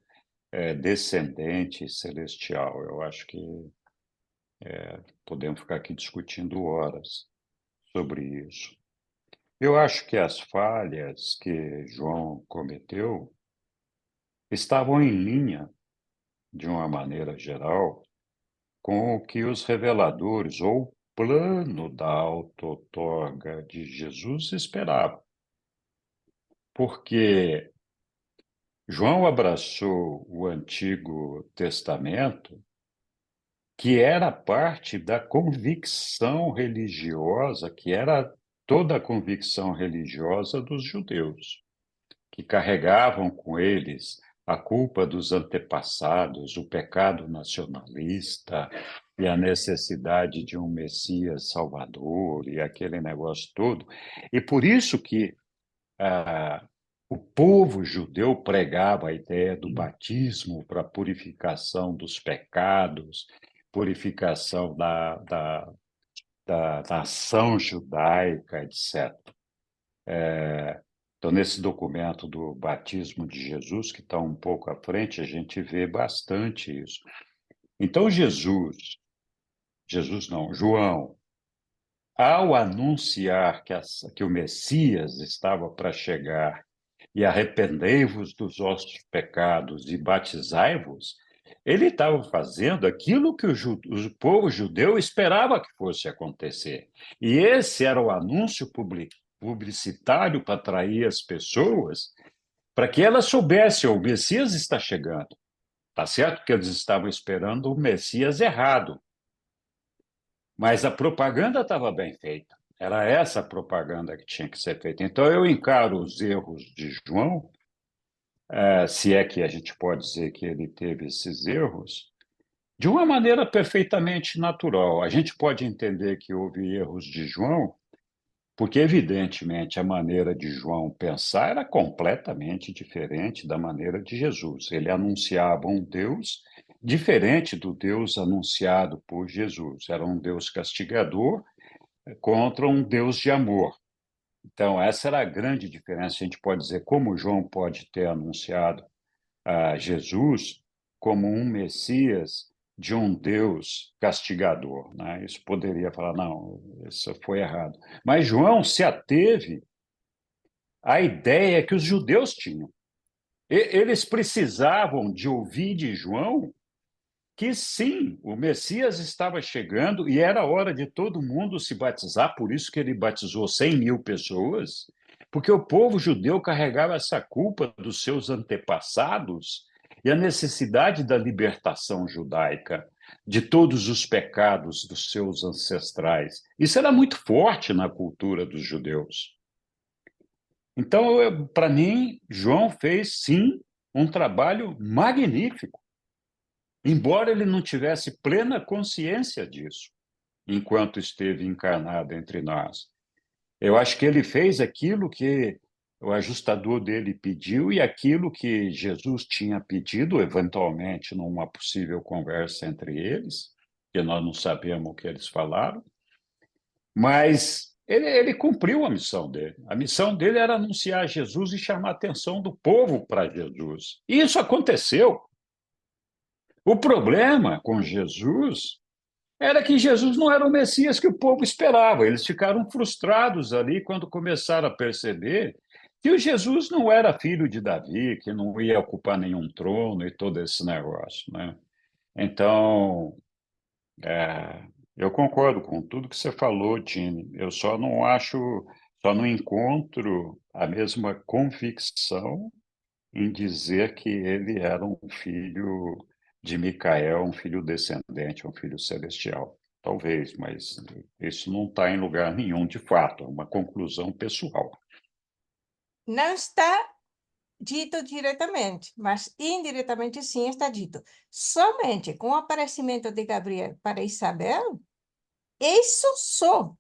descendente celestial. Eu acho que podemos ficar aqui discutindo horas sobre isso. Eu acho que as falhas que João cometeu estavam em linha, de uma maneira geral, com o que os reveladores ou plano da auto-outorga de Jesus esperavam. Porque João abraçou o Antigo Testamento, que era parte da convicção religiosa, que era toda a convicção religiosa dos judeus, que carregavam com eles a culpa dos antepassados, o pecado nacionalista e a necessidade de um Messias Salvador e aquele negócio todo. E por isso que o povo judeu pregava a ideia do batismo para purificação dos pecados, purificação da nação judaica, etc. Então, nesse documento do batismo de Jesus, que está um pouco à frente, a gente vê bastante isso. Então, João, ao anunciar que o Messias estava para chegar, e arrependei-vos dos vossos pecados e batizai-vos, ele estava fazendo aquilo que o povo judeu esperava que fosse acontecer. E esse era o anúncio publicitário para atrair as pessoas, para que elas soubessem: o Messias está chegando. Tá certo que eles estavam esperando o Messias errado, mas a propaganda estava bem feita. Era essa propaganda que tinha que ser feita. Então, eu encaro os erros de João, se é que a gente pode dizer que ele teve esses erros, de uma maneira perfeitamente natural. A gente pode entender que houve erros de João, porque, evidentemente, a maneira de João pensar era completamente diferente da maneira de Jesus. Ele anunciava um Deus diferente do Deus anunciado por Jesus. Era um Deus castigador contra um Deus de amor. Então, essa era a grande diferença. A gente pode dizer como João pode ter anunciado a Jesus como um Messias de um Deus castigador, né? Isso poderia falar, não, isso foi errado. Mas João se ateve à ideia que os judeus tinham. Eles precisavam de ouvir de João que sim, o Messias estava chegando e era hora de todo mundo se batizar, por isso que ele batizou 100.000 pessoas, porque o povo judeu carregava essa culpa dos seus antepassados e a necessidade da libertação judaica, de todos os pecados dos seus ancestrais. Isso era muito forte na cultura dos judeus. Então, para mim, João fez, sim, um trabalho magnífico, embora ele não tivesse plena consciência disso, enquanto esteve encarnado entre nós. Eu acho que ele fez aquilo que o ajustador dele pediu e aquilo que Jesus tinha pedido, eventualmente, numa possível conversa entre eles, que nós não sabemos o que eles falaram, mas ele cumpriu a missão dele. A missão dele era anunciar Jesus e chamar a atenção do povo para Jesus. E isso aconteceu. O problema com Jesus era que Jesus não era o Messias que o povo esperava. Eles ficaram frustrados ali quando começaram a perceber que o Jesus não era filho de Davi, que não ia ocupar nenhum trono e todo esse negócio, né? Então, eu concordo com tudo que você falou, Tine. Eu só não encontro a mesma convicção em dizer que ele era um filho de Micael, um filho descendente, um filho celestial. Talvez, mas isso não está em lugar nenhum de fato, é uma conclusão pessoal. Não está dito diretamente, mas indiretamente sim está dito. Somente com o aparecimento de Gabriel para Isabel, isso só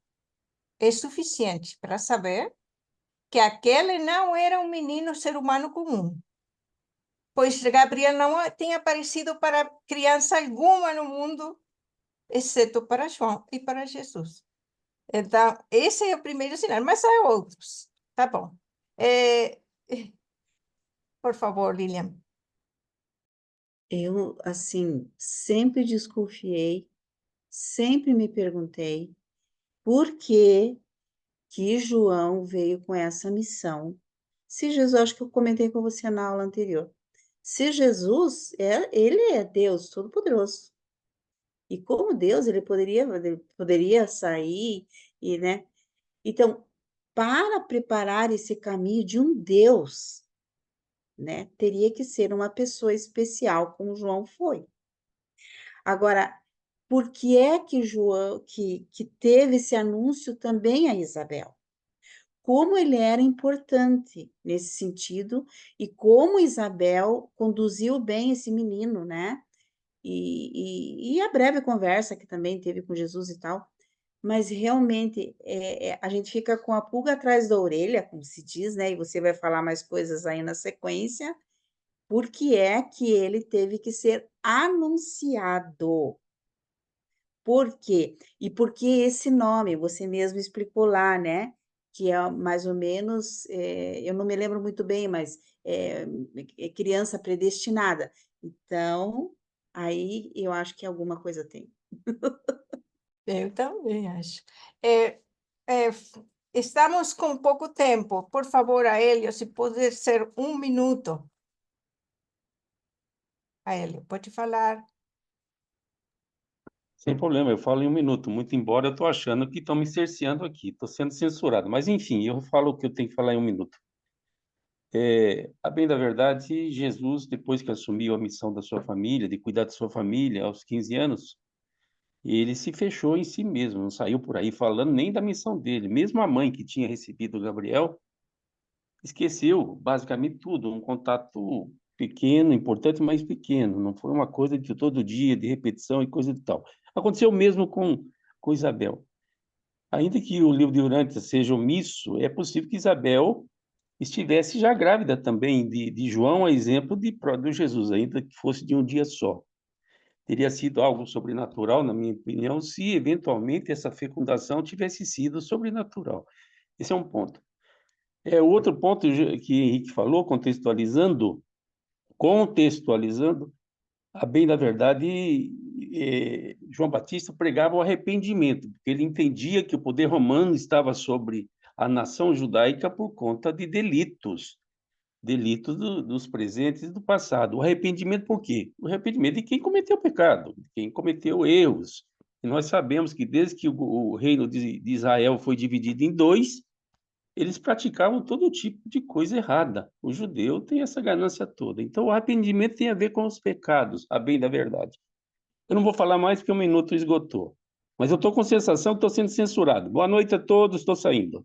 é suficiente para saber que aquele não era um menino ser humano comum, pois Gabriel não tinha aparecido para criança alguma no mundo, exceto para João e para Jesus. Então, esse é o primeiro sinal, mas há outros. Tá bom. Por favor, Lilian. Eu, assim, sempre desconfiei, sempre me perguntei por que que João veio com essa missão. Se Jesus, acho que eu comentei com você na aula anterior. Se Jesus, ele é Deus Todo-Poderoso. E como Deus, ele poderia sair e, né? Então, para preparar esse caminho de um Deus, né, teria que ser uma pessoa especial, como João foi. Agora, por que é que João que teve esse anúncio também a Isabel? Como ele era importante nesse sentido e como Isabel conduziu bem esse menino, né? E a breve conversa que também teve com Jesus e tal, mas realmente a gente fica com a pulga atrás da orelha, como se diz, né? E você vai falar mais coisas aí na sequência, porque é que ele teve que ser anunciado. Por quê? E por que esse nome? Você mesmo explicou lá, né? Que é mais ou menos, eu não me lembro muito bem, mas é criança predestinada. Então, aí eu acho que alguma coisa tem. Eu também acho. É, é, estamos com pouco tempo. Por favor, Aélio, se pode ser 1 minuto. Aélio, pode falar. Sem problema, eu falo em 1 minuto, muito embora eu estou achando que estão me cerceando aqui, estou sendo censurado. Mas, enfim, eu falo o que eu tenho que falar em 1 minuto. A bem da verdade, Jesus, depois que assumiu a missão da sua família, de cuidar da sua família, aos 15 anos, ele se fechou em si mesmo, não saiu por aí falando nem da missão dele. Mesmo a mãe que tinha recebido Gabriel, esqueceu basicamente tudo, um contato pequeno, importante, mas pequeno. Não foi uma coisa de todo dia, de repetição e coisa de tal. Aconteceu mesmo com Isabel. Ainda que o livro de Urântia seja omisso, é possível que Isabel estivesse já grávida também de João, a exemplo de Jesus, ainda que fosse de um dia só. Teria sido algo sobrenatural, na minha opinião, se eventualmente essa fecundação tivesse sido sobrenatural. Esse é um ponto. O outro ponto que Henrique falou, contextualizando, a bem da verdade, João Batista pregava o arrependimento, porque ele entendia que o poder romano estava sobre a nação judaica por conta de delitos dos presentes e do passado. O arrependimento por quê? O arrependimento de quem cometeu pecado, de quem cometeu erros. E nós sabemos que desde que o reino de Israel foi dividido em dois, eles praticavam todo tipo de coisa errada. O judeu tem essa ganância toda. Então, o arrependimento tem a ver com os pecados, a bem da verdade. Eu não vou falar mais porque 1 minuto esgotou. Mas eu estou com a sensação que estou sendo censurado. Boa noite a todos, estou saindo.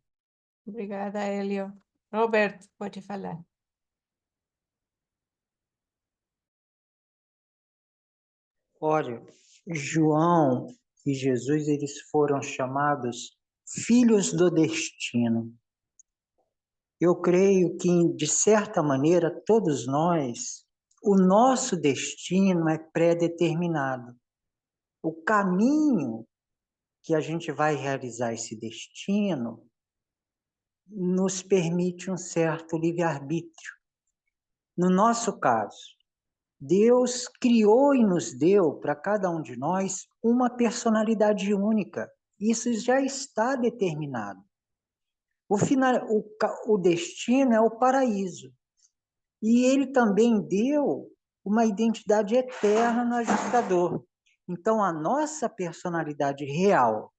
Obrigada, Aélio. Roberto, pode falar. Olha, João e Jesus, eles foram chamados filhos do destino. Eu creio que, de certa maneira, todos nós, o nosso destino é pré-determinado. O caminho que a gente vai realizar esse destino nos permite um certo livre-arbítrio. No nosso caso, Deus criou e nos deu para cada um de nós uma personalidade única. Isso já está determinado. O destino é o paraíso. E ele também deu uma identidade eterna no ajustador. Então, a nossa personalidade real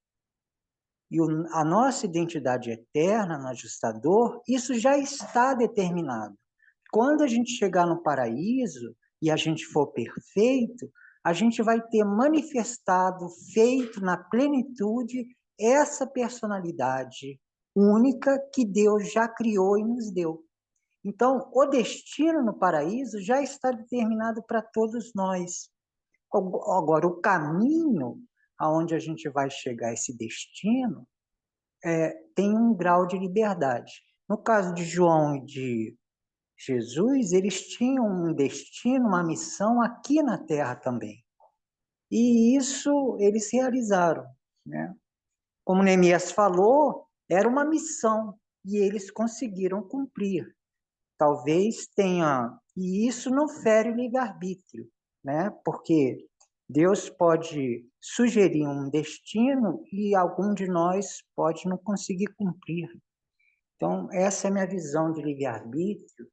e a nossa identidade eterna no ajustador, isso já está determinado. Quando a gente chegar no paraíso e a gente for perfeito, a gente vai ter manifestado, feito na plenitude, essa personalidade única que Deus já criou e nos deu. Então, o destino no paraíso já está determinado para todos nós. Agora, o caminho aonde a gente vai chegar a esse destino, tem um grau de liberdade. No caso de João e de Jesus, eles tinham um destino, uma missão aqui na Terra também. E isso eles realizaram, né? Como Neemias falou, era uma missão e eles conseguiram cumprir. Talvez tenha... E isso não fere o livre-arbítrio, né? Porque Deus pode sugerir um destino e algum de nós pode não conseguir cumprir. Então, essa é a minha visão de livre-arbítrio,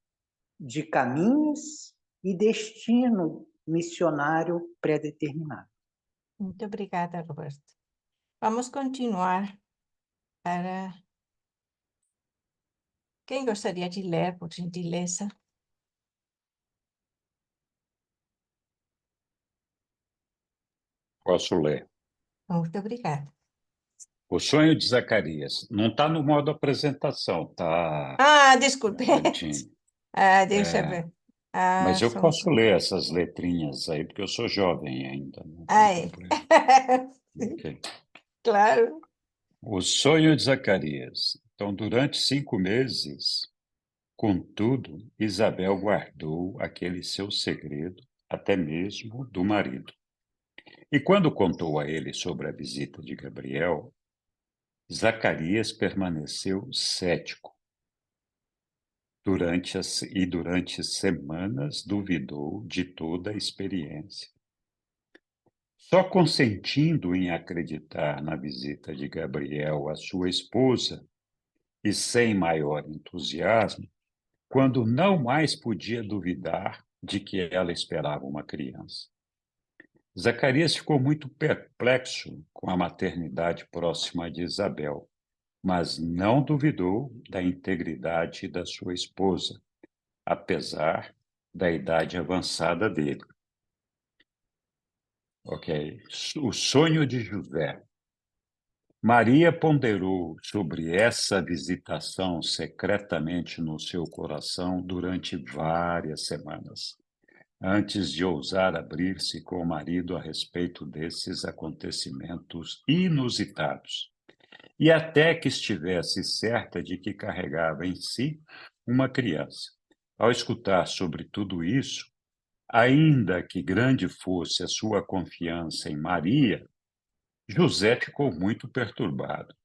de caminhos e destino missionário pré-determinado. Muito obrigada, Roberto. Vamos continuar para... Quem gostaria de ler, por gentileza? Posso ler. Muito obrigada. O sonho de Zacarias. Não está no modo apresentação, tá, Desculpe. Jean? Deixa eu ver. Mas eu Só um posso segundo. ler essas letrinhas aí, porque eu sou jovem ainda, não É. tem problema. Ok. Claro. O sonho de Zacarias. Então, durante 5 meses, contudo, Isabel guardou aquele seu segredo, até mesmo do marido. E quando contou a ele sobre a visita de Gabriel, Zacarias permaneceu cético. Durante semanas duvidou de toda a experiência. Só consentindo em acreditar na visita de Gabriel à sua esposa, e sem maior entusiasmo, quando não mais podia duvidar de que ela esperava uma criança. Zacarias ficou muito perplexo com a maternidade próxima de Isabel, mas não duvidou da integridade da sua esposa, apesar da idade avançada dele. Ok. O sonho de José. Maria ponderou sobre essa visitação secretamente no seu coração durante várias semanas, antes de ousar abrir-se com o marido a respeito desses acontecimentos inusitados. E até que estivesse certa de que carregava em si uma criança. Ao escutar sobre tudo isso, ainda que grande fosse a sua confiança em Maria, José ficou muito perturbado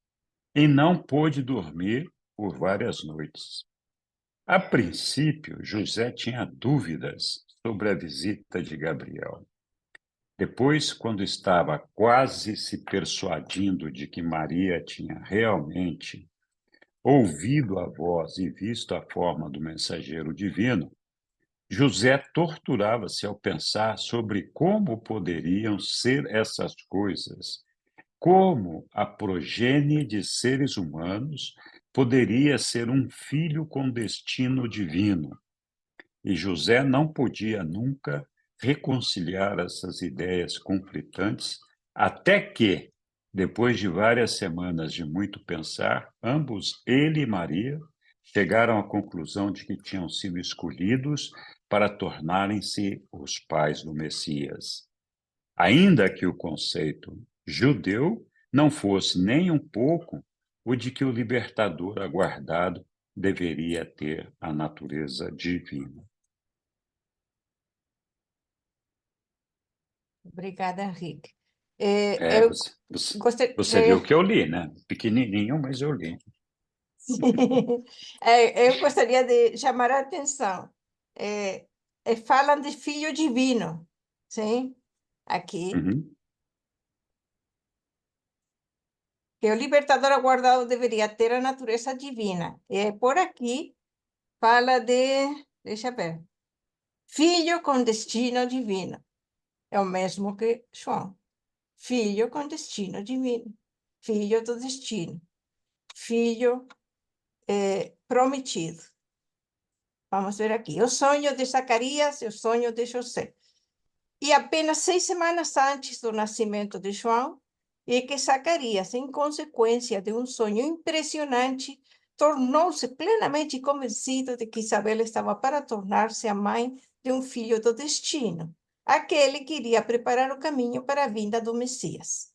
e não pôde dormir por várias noites. A princípio, José tinha dúvidas sobre a visita de Gabriel. Depois, quando estava quase se persuadindo de que Maria tinha realmente ouvido a voz e visto a forma do mensageiro divino, José torturava-se ao pensar sobre como poderiam ser essas coisas, como a progenie de seres humanos poderia ser um filho com destino divino. E José não podia nunca reconciliar essas ideias conflitantes, até que, depois de várias semanas de muito pensar, ambos, ele e Maria, chegaram à conclusão de que tinham sido escolhidos para tornarem-se os pais do Messias. Ainda que o conceito judeu não fosse nem um pouco o de que o libertador aguardado deveria ter a natureza divina. Obrigada, Henrique. É, Eu você gostaria... viu que eu li, né? Pequenininho, mas eu li. Eu gostaria de chamar a atenção. Falam de filho divino, sim? Aqui. Uhum. Que o libertador aguardado deveria ter a natureza divina. E por aqui fala de, deixa eu ver, filho com destino divino. É o mesmo que João. Filho com destino divino. Filho do destino. Filho prometido. Vamos ver aqui. O sonho de Zacarias e o sonho de José. E apenas 6 semanas antes do nascimento de João, é que Zacarias, em consequência de um sonho impressionante, tornou-se plenamente convencido de que Isabel estava para tornar-se a mãe de um filho do destino, aquele que iria preparar o caminho para a vinda do Messias.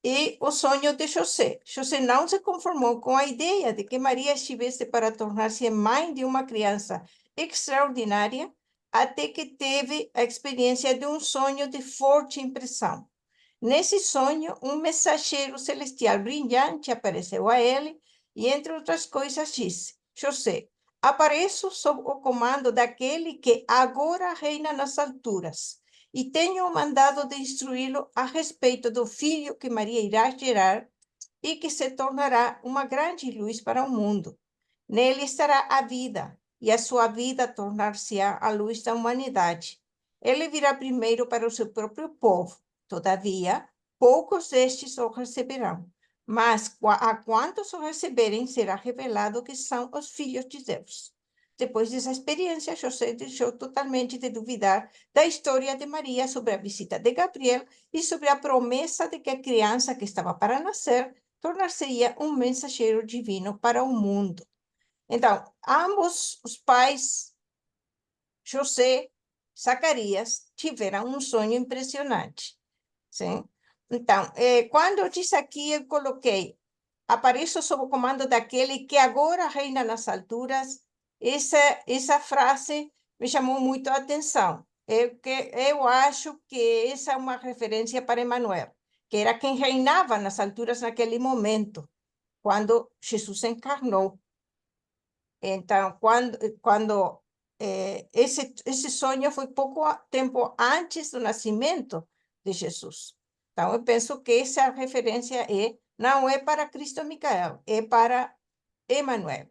e o sonho de José. José não se conformou com a ideia de que Maria estivesse para tornar-se mãe de uma criança extraordinária, até que teve a experiência de um sonho de forte impressão. Nesse sonho, um mensageiro celestial brilhante apareceu a ele e, entre outras coisas, disse: José, apareço sob o comando daquele que agora reina nas alturas, e tenho mandado de instruí-lo a respeito do filho que Maria irá gerar e que se tornará uma grande luz para o mundo. Nele estará a vida, e a sua vida tornar-se-á a luz da humanidade. Ele virá primeiro para o seu próprio povo. Todavia, poucos destes o receberão. Mas a quantos o receberem, será revelado que são os filhos de Deus. Depois dessa experiência, José deixou totalmente de duvidar da história de Maria sobre a visita de Gabriel e sobre a promessa de que a criança que estava para nascer tornar-se-ia um mensageiro divino para o mundo. Então, ambos os pais, José, Zacarias, tiveram um sonho impressionante. Sim? Então, quando eu disse aqui, eu coloquei: apareço sob o comando daquele que agora reina nas alturas. Essa frase me chamou muito a atenção. Eu acho que essa é uma referência para Emmanuel, que era quem reinava nas alturas naquele momento, quando Jesus encarnou. Então, quando esse sonho foi pouco tempo antes do nascimento de Jesus. Então, eu penso que essa referência não é para Cristo Micael, é para Emmanuel,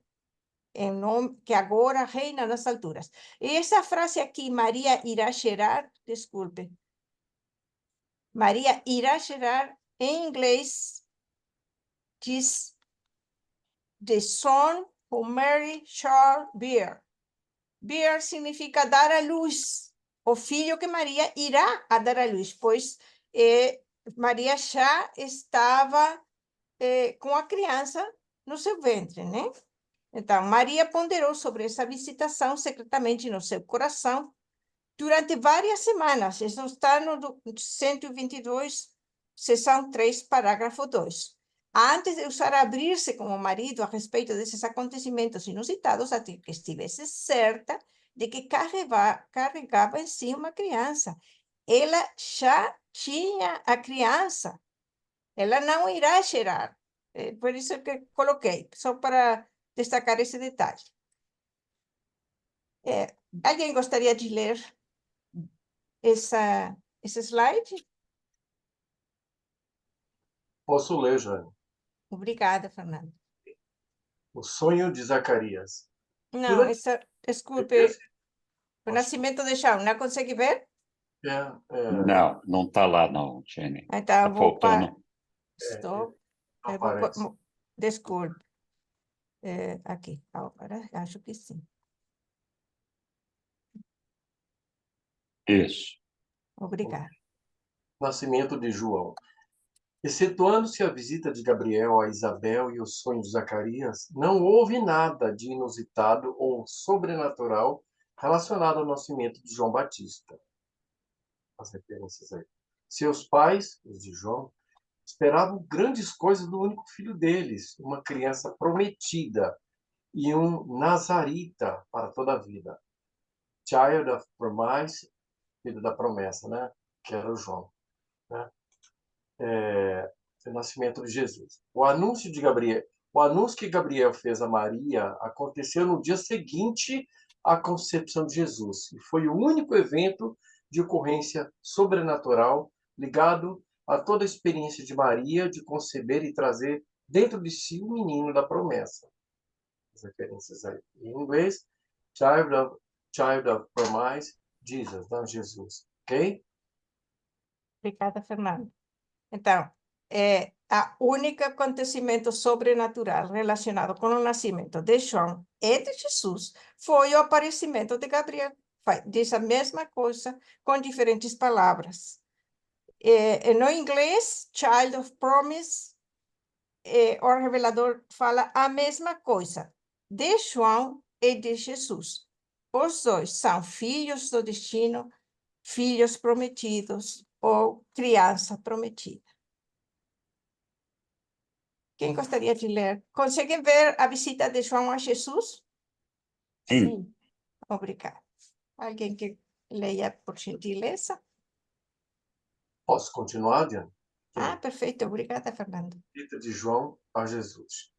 em nome, que agora reina nas alturas. E essa frase aqui, Maria irá gerar, desculpe, Maria irá gerar, em inglês, diz: The son who Mary shall bear. Bear significa dar à luz, o filho que Maria irá a dar à luz, pois Maria já estava com a criança no seu ventre, né? Então, Maria ponderou sobre essa visitação secretamente no seu coração durante várias semanas. Isso está no 122, seção 3, parágrafo 2. Antes de usar abrir-se como marido a respeito desses acontecimentos inusitados, até que estivesse certa de que carregava em si uma criança. Ela já tinha a criança. Ela não irá gerar. Por isso que coloquei, só para destacar esse detalhe. Alguém gostaria de ler esse slide? Posso ler, Jane? Obrigada, Fernando. O sonho de Zacarias. Não, desculpe, Esse- o nascimento de João, não consegue ver? Não está lá, não, Jenny. Então, Está eu vou para... faltando. Stop. não Eu vou... aparece. Desculpe. Aqui, agora acho que sim. Isso. Obrigada. Nascimento de João. Excetuando-se a visita de Gabriel a Isabel e o sonho de Zacarias, não houve nada de inusitado ou sobrenatural relacionado ao nascimento de João Batista. As referências aí. Seus pais, os de João, esperavam grandes coisas do único filho deles, uma criança prometida e um nazarita para toda a vida. Child of Promise, filho da promessa, né? Que era o João, né? O nascimento de Jesus. O anúncio que Gabriel fez a Maria aconteceu no dia seguinte à concepção de Jesus e foi o único evento de ocorrência sobrenatural ligado a toda a experiência de Maria de conceber e trazer dentro de si o menino da promessa. As referências aí em inglês: Child of Promise, Jesus, não Jesus, ok? Obrigada, Fernando. Então, o único acontecimento sobrenatural relacionado com o nascimento de João e de Jesus foi o aparecimento de Gabriel. Diz a mesma coisa com diferentes palavras. No inglês, Child of Promise, o revelador fala a mesma coisa de João e de Jesus. Os dois são filhos do destino, filhos prometidos ou criança prometida. Quem gostaria de ler? Conseguem ver a visita de João a Jesus? Sim. Sim. Obrigada. Alguém que leia, por gentileza? Posso continuar, Diana? Ah, perfeito. Obrigada, Fernando. Visita de João a Jesus.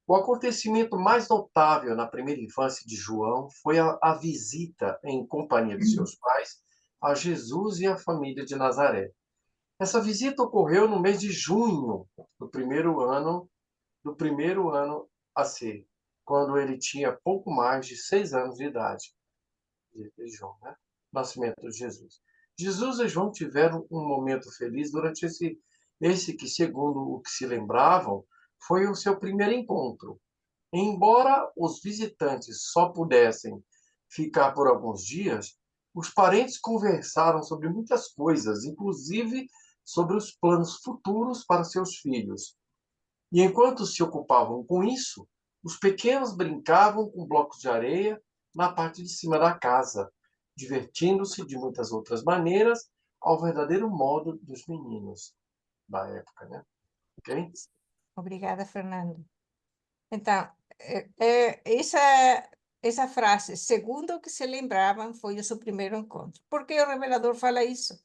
O acontecimento mais notável na primeira infância de João foi a visita, em companhia de seus pais, a Jesus e a família de Nazaré. Essa visita ocorreu no mês de junho do primeiro ano a ser, quando ele tinha pouco mais de 6 anos de idade. De João, né? Nascimento de Jesus. Jesus e João tiveram um momento feliz durante esse que, segundo o que se lembravam, foi o seu primeiro encontro. Embora os visitantes só pudessem ficar por alguns dias, os parentes conversaram sobre muitas coisas, inclusive sobre os planos futuros para seus filhos. E enquanto se ocupavam com isso, os pequenos brincavam com blocos de areia na parte de cima da casa, divertindo-se de muitas outras maneiras ao verdadeiro modo dos meninos da época, né? Ok? Obrigada, Fernando. Então, essa frase, segundo o que se lembravam, foi o seu primeiro encontro. Por que o revelador fala isso?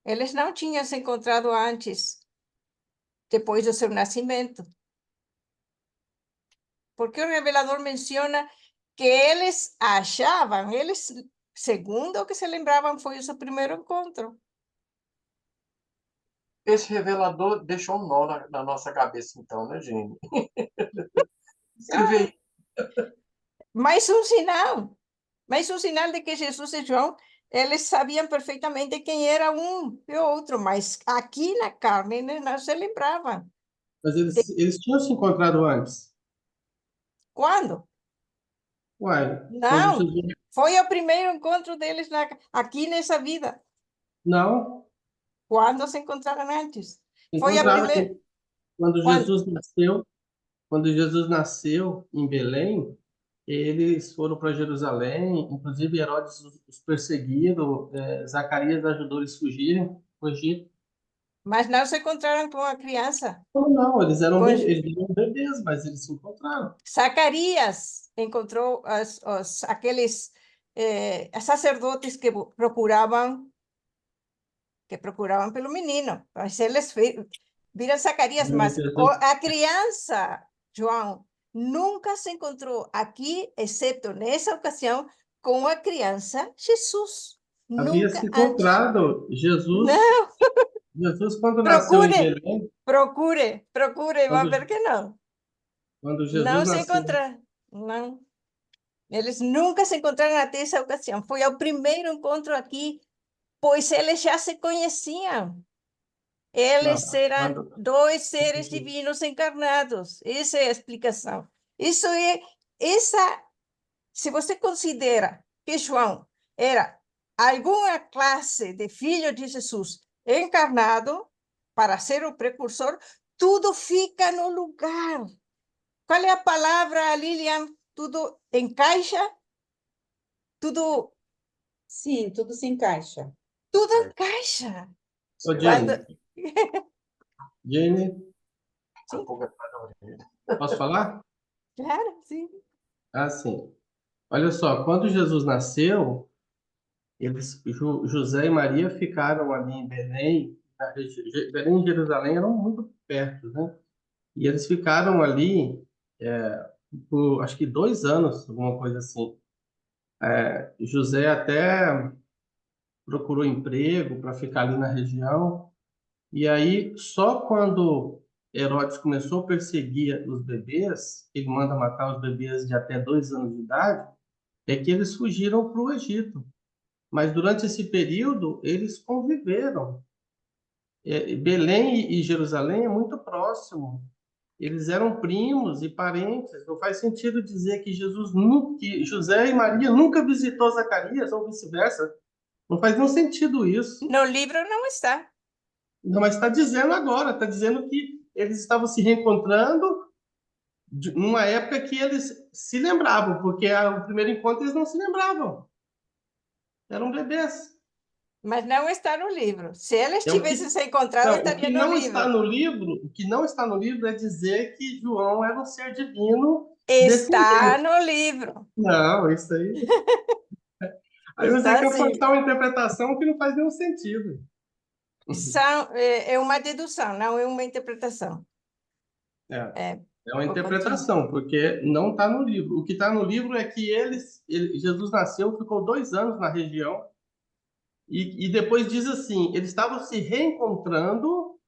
Eles não tinham se encontrado antes, depois do seu nascimento. Porque o revelador menciona que eles achavam, segundo o que se lembravam, foi o seu primeiro encontro. Esse revelador deixou um nó na nossa cabeça, então, né, Jenny? Escrever Mais um sinal de que Jesus e João, eles sabiam perfeitamente quem era um e o outro, mas aqui na carne eles não se lembravam. Mas eles tinham se encontrado antes. Quando? Uai, quando Não, Jesus... foi o primeiro encontro deles aqui nessa vida. Não, Quando se encontraram antes? Foi a encontraram primeira. quando Quando? Jesus nasceu em Belém, eles foram para Jerusalém, inclusive Herodes os perseguiram, Zacarias ajudou eles a fugir. Mas não se encontraram com a criança. Não, eles eram Com eles eram bebês, mas eles se encontraram. Zacarias encontrou aqueles sacerdotes que procuravam pelo menino. Mas eles viram Zacarias, mas a criança, João, nunca se encontrou aqui, exceto nessa ocasião, com a criança Jesus. Havia Nunca se antes. encontrado Jesus. Não, Jesus, quando nasceu em Belém, procure, vai quando, ver que não. quando Não Jesus se nasceu, encontraram, não. Eles nunca se encontraram até essa ocasião. Foi o primeiro encontro aqui, pois eles já se conheciam. Eles não, eram dois seres divinos encarnados. Essa é a explicação. Se você considera que João era alguma classe de filho de Jesus encarnado para ser o precursor, tudo fica no lugar. Qual é a palavra, Lilian? Tudo encaixa? Tudo Sim, tudo se encaixa. encaixa. Ô, Quando... Jenny, Sim, posso falar? claro, sim. Assim, olha só, quando Jesus nasceu, José e Maria ficaram ali em Belém, Belém e Jerusalém eram muito perto, né? E eles ficaram ali por acho que 2 anos, alguma coisa assim. José até procurou emprego para ficar ali na região. E aí, só quando Herodes começou a perseguir os bebês, ele manda matar os bebês de até 2 anos de idade, é que eles fugiram para o Egito. Mas durante esse período, eles conviveram. Belém e Jerusalém é muito próximo. Eles eram primos e parentes. Não faz sentido dizer que que José e Maria nunca visitou Zacarias ou vice-versa. Não faz nenhum sentido isso. No livro não está. Não, mas está dizendo agora, está dizendo que eles estavam se reencontrando numa época que eles se lembravam, porque o primeiro encontro eles não se lembravam. Eram bebês. Mas não está no livro. Se eles É o que- tivessem se encontrado, Não, o estaria que no não livro. está no livro, o que não está no livro é dizer que João era um ser divino Está descendente. no livro. Não, isso aí. Aí você Está quer assim. forçar uma interpretação que não faz nenhum sentido. É uma dedução, não é uma interpretação. É, É, é uma vou interpretação, porque não está no livro. O que está no livro é que Jesus nasceu, ficou 2 anos na região, e depois diz assim: eles estavam se reencontrando,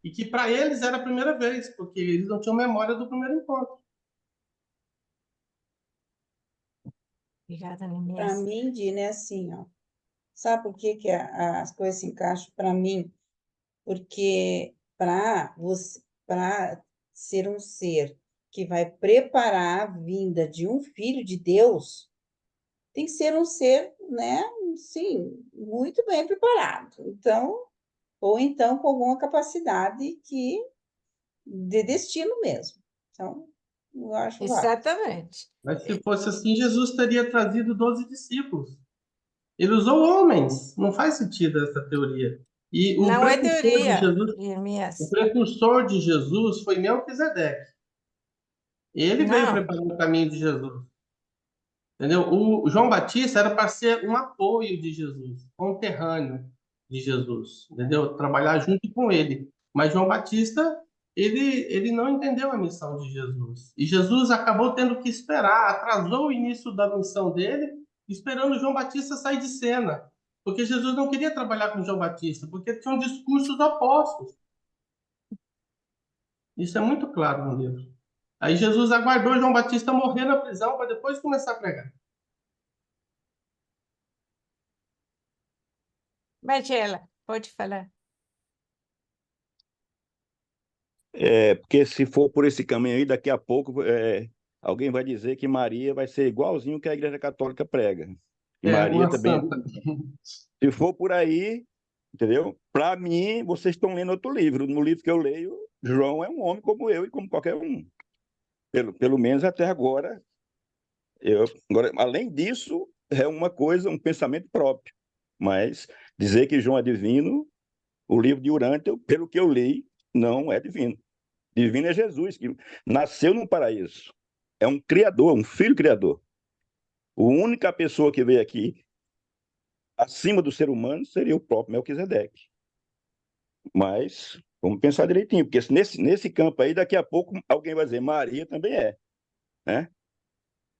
e que para eles era a primeira vez, porque eles não tinham memória do primeiro encontro. Obrigada, Para Inês. mim, Dina, é assim, ó. Sabe por que que as coisas se encaixam para mim? Porque para ser um ser que vai preparar a vinda de um filho de Deus, tem que ser um ser, né, sim, muito bem preparado. Então, ou então com alguma capacidade de destino mesmo. Então, eu acho válido. Exatamente. Mas se fosse assim, Jesus teria trazido 12 discípulos. Ele usou homens. Não faz sentido essa teoria. E o Não é precursor de teoria, Jesus, o Jeremias. precursor de Jesus foi Melquisedeque. Ele veio Não, preparar o caminho de Jesus. Entendeu? O João Batista era para ser um apoio de Jesus, conterrâneo de Jesus, entendeu? Trabalhar junto com ele. Mas João Batista, ele não entendeu a missão de Jesus. E Jesus acabou tendo que esperar, atrasou o início da missão dele, esperando João Batista sair de cena. Porque Jesus não queria trabalhar com João Batista, porque tinham discursos opostos. Isso é muito claro no livro. Aí Jesus aguardou João Batista morrer na prisão para depois começar a pregar. Marcela, pode falar. Porque se for por esse caminho aí, daqui a pouco alguém vai dizer que Maria vai ser igualzinho que a Igreja Católica prega. E É, Maria uma também. santa. Se for por aí, entendeu? Para mim, vocês estão lendo outro livro. No livro que eu leio, João é um homem como eu e como qualquer um. Pelo menos até agora. Agora, além disso, é uma coisa, um pensamento próprio. Mas dizer que João é divino, o livro de Urântia, pelo que eu li, não é divino. Divino é Jesus, que nasceu num paraíso. É um criador, um filho criador. A única pessoa que veio aqui acima do ser humano seria o próprio Melquisedeque. Mas vamos pensar direitinho, porque nesse campo aí, daqui a pouco alguém vai dizer, Maria também é. Né?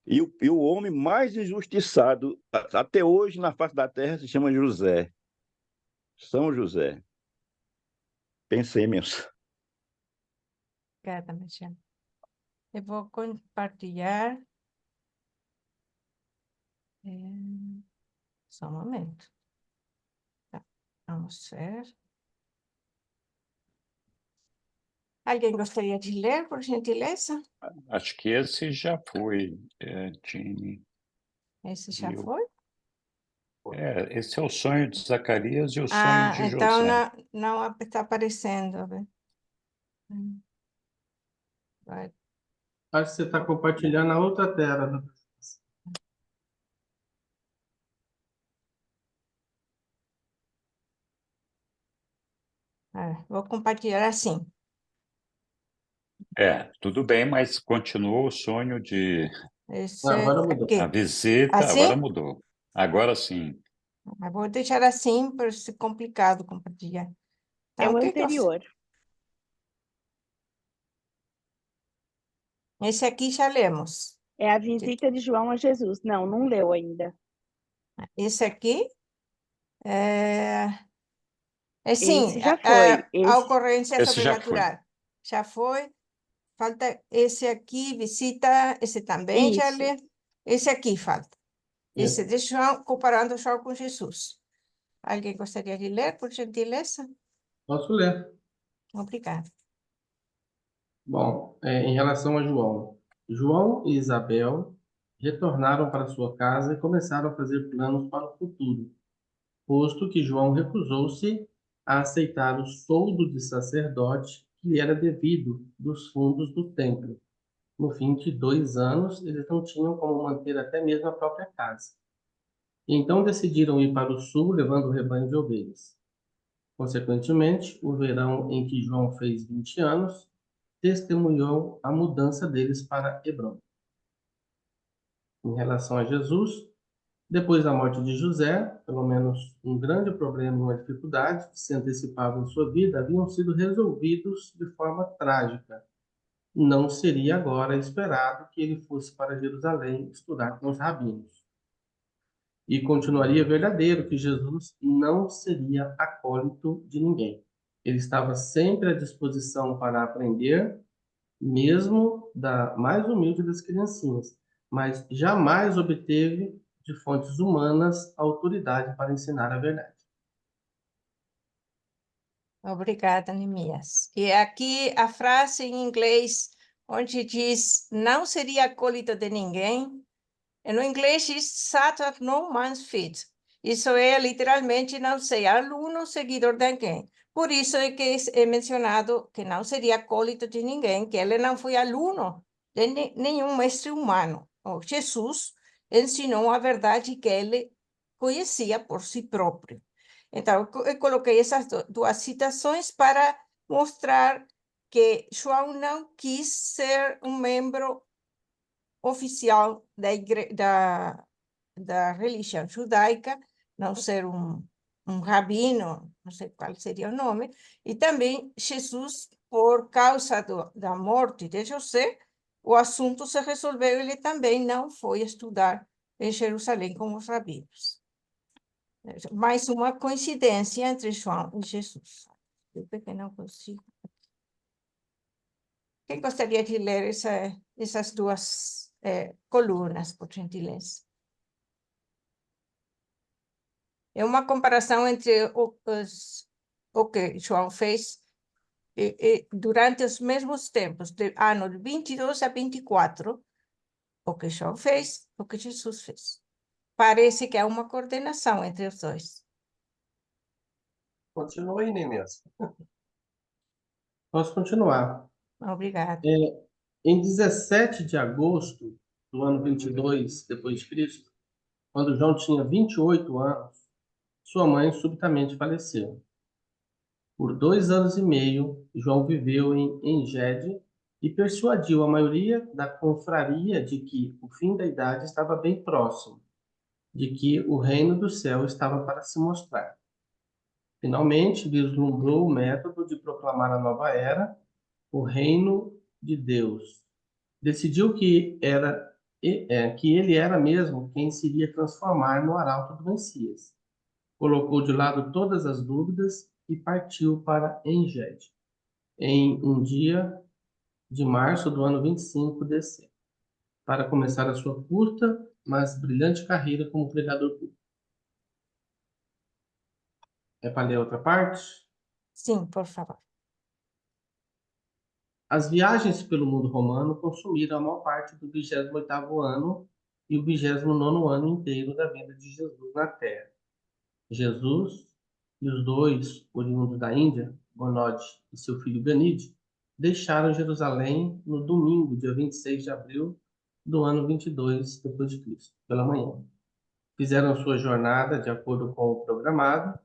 E o homem mais injustiçado até hoje na face da terra se chama José. São José. Pensei mesmo. Obrigada, Marcela. Eu vou compartilhar. É, Só um momento. Tá. Vamos ver. Alguém gostaria de ler, por gentileza? Acho que esse já foi, Tini. Esse já Eu- foi? Esse é o sonho de Zacarias e o sonho de Então José. não está aparecendo. A ver. Vai. Acho que você está compartilhando a outra tela. Né? Vou compartilhar assim. Tudo bem, mas continua o sonho de Esse Agora mudou. aqui. a visita, Assim? agora mudou. Agora sim. Eu vou deixar assim para ser complicado compartilhar. É Então, o o que que eu- anterior. Esse aqui já lemos. É a visita de João a Jesus. Não leu ainda. Esse aqui sim, Esse já a foi. ocorrência Esse já foi. sobrenatural. Já foi. Falta esse aqui, visita, esse também já Isso. lê. Esse aqui falta. Esse de João, comparando João com Jesus. Alguém gostaria de ler, por gentileza? Posso ler. Obrigada. Bom, em relação a João. João e Isabel retornaram para sua casa e começaram a fazer planos para o futuro, posto que João recusou-se a aceitar o soldo de sacerdote que lhe era devido dos fundos do templo. No fim de 2 anos, eles não tinham como manter até mesmo a própria casa. E então decidiram ir para o sul, levando o rebanho de ovelhas. Consequentemente, o verão em que João fez 20 anos testemunhou a mudança deles para Hebrom. Em relação a Jesus, depois da morte de José, pelo menos um grande problema e uma dificuldade que se antecipava em sua vida haviam sido resolvidos de forma trágica. Não seria agora esperado que ele fosse para Jerusalém estudar com os rabinos. E continuaria verdadeiro que Jesus não seria acólito de ninguém. Ele estava sempre à disposição para aprender, mesmo da mais humilde das criancinhas, mas jamais obteve de fontes humanas autoridade para ensinar a verdade. Obrigada, Neemias. E aqui a frase em inglês, onde diz, não seria acólito de ninguém, no inglês diz, sat at no man's feet. Isso é literalmente não ser aluno, seguidor de alguém. Por isso é que é mencionado que não seria acólito de ninguém, que ele não foi aluno de nenhum mestre humano. O Jesus ensinou a verdade que ele conhecia por si próprio. Então, eu coloquei essas duas citações para mostrar que João não quis ser um membro oficial da religião judaica, não ser um rabino, não sei qual seria o nome, e também Jesus, por causa da morte de José, o assunto se resolveu, ele também não foi estudar em Jerusalém com os rabinos. Mais uma coincidência entre João e Jesus. Eu que não consigo. Quem gostaria de ler essas duas colunas, por gentileza? É uma comparação entre o que João fez durante os mesmos tempos, de ano 22 a 24, o que João fez, o que Jesus fez. Parece que há uma coordenação entre os dois. Continua aí, Neemias. Posso continuar? Obrigada. Em 17 de agosto do ano 22 depois de Cristo, quando João tinha 28 anos, sua mãe subitamente faleceu. Por 2 anos e meio, João viveu em Engedi e persuadiu a maioria da confraria de que o fim da idade estava bem próximo, de que o reino do céu estava para se mostrar. Finalmente, vislumbrou o método de proclamar a nova era, o reino de Deus. Decidiu que ele era mesmo quem se iria transformar no arauto do Messias. Colocou de lado todas as dúvidas e partiu para Engedi, em um dia de março do ano 25 DC, para começar a sua curta, mas brilhante carreira como pregador público. É para ler outra parte? Sim, por favor. As viagens pelo mundo romano consumiram a maior parte do 28º ano e o 29º ano inteiro da vida de Jesus na Terra. Jesus e os dois oriundos da Índia, Gonod e seu filho Ganid, deixaram Jerusalém no domingo, dia 26 de abril do ano 22 depois de Cristo, pela manhã. Fizeram sua jornada de acordo com o programado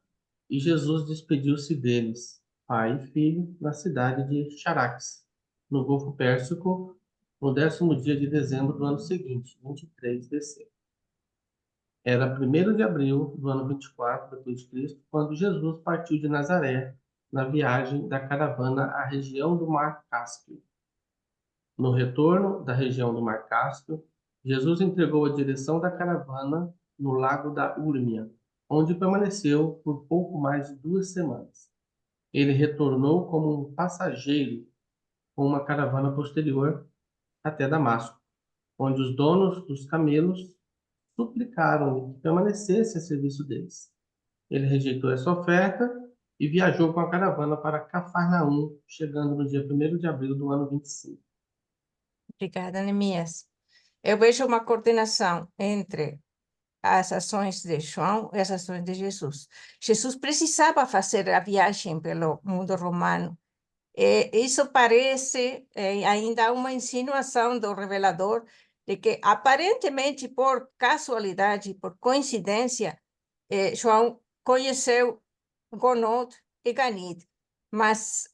e Jesus despediu-se deles, pai e filho, na cidade de Charax, no Golfo Pérsico, no 10º dia de dezembro do ano seguinte, 23 DC. Era 1º de abril do ano 24 depois de Cristo, quando Jesus partiu de Nazaré na viagem da caravana à região do Mar Cáspio. No retorno da região do Mar Cáspio, Jesus entregou a direção da caravana no lago da Úrmia, onde permaneceu por pouco mais de 2 semanas. Ele retornou como um passageiro com uma caravana posterior até Damasco, onde os donos dos camelos suplicaram-lhe que permanecesse a serviço deles. Ele rejeitou essa oferta e viajou com a caravana para Cafarnaum, chegando no dia 1º de abril do ano 25. Obrigada, Neemias. Eu vejo uma coordenação entre as ações de João e as ações de Jesus. Jesus precisava fazer a viagem pelo mundo romano. Isso parece ainda uma insinuação do revelador de que aparentemente, por casualidade, por coincidência, João conheceu Gonod e Ganid, mas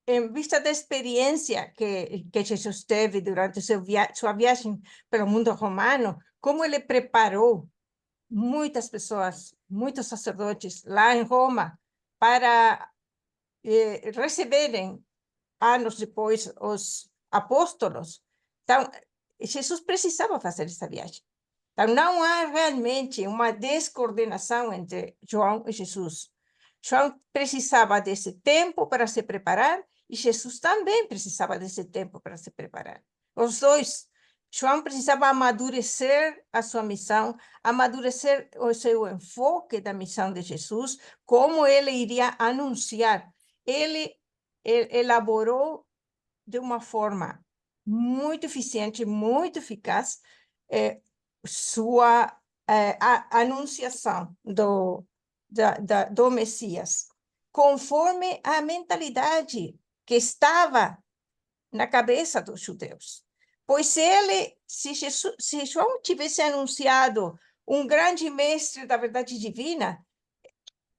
em vista da experiência que Jesus teve durante sua viagem pelo mundo romano, como ele preparou muitas pessoas, muitos sacerdotes lá em Roma para receberem, anos depois, os apóstolos. Então, Jesus precisava fazer essa viagem. Então, não há realmente uma descoordenação entre João e Jesus. João precisava desse tempo para se preparar e Jesus também precisava desse tempo para se preparar. Os dois. João precisava amadurecer a sua missão, amadurecer o seu enfoque da missão de Jesus, como ele iria anunciar. Ele elaborou de uma forma muito eficiente, muito eficaz, sua anunciação do Messias, conforme a mentalidade que estava na cabeça dos judeus. Pois se João tivesse anunciado um grande mestre da verdade divina,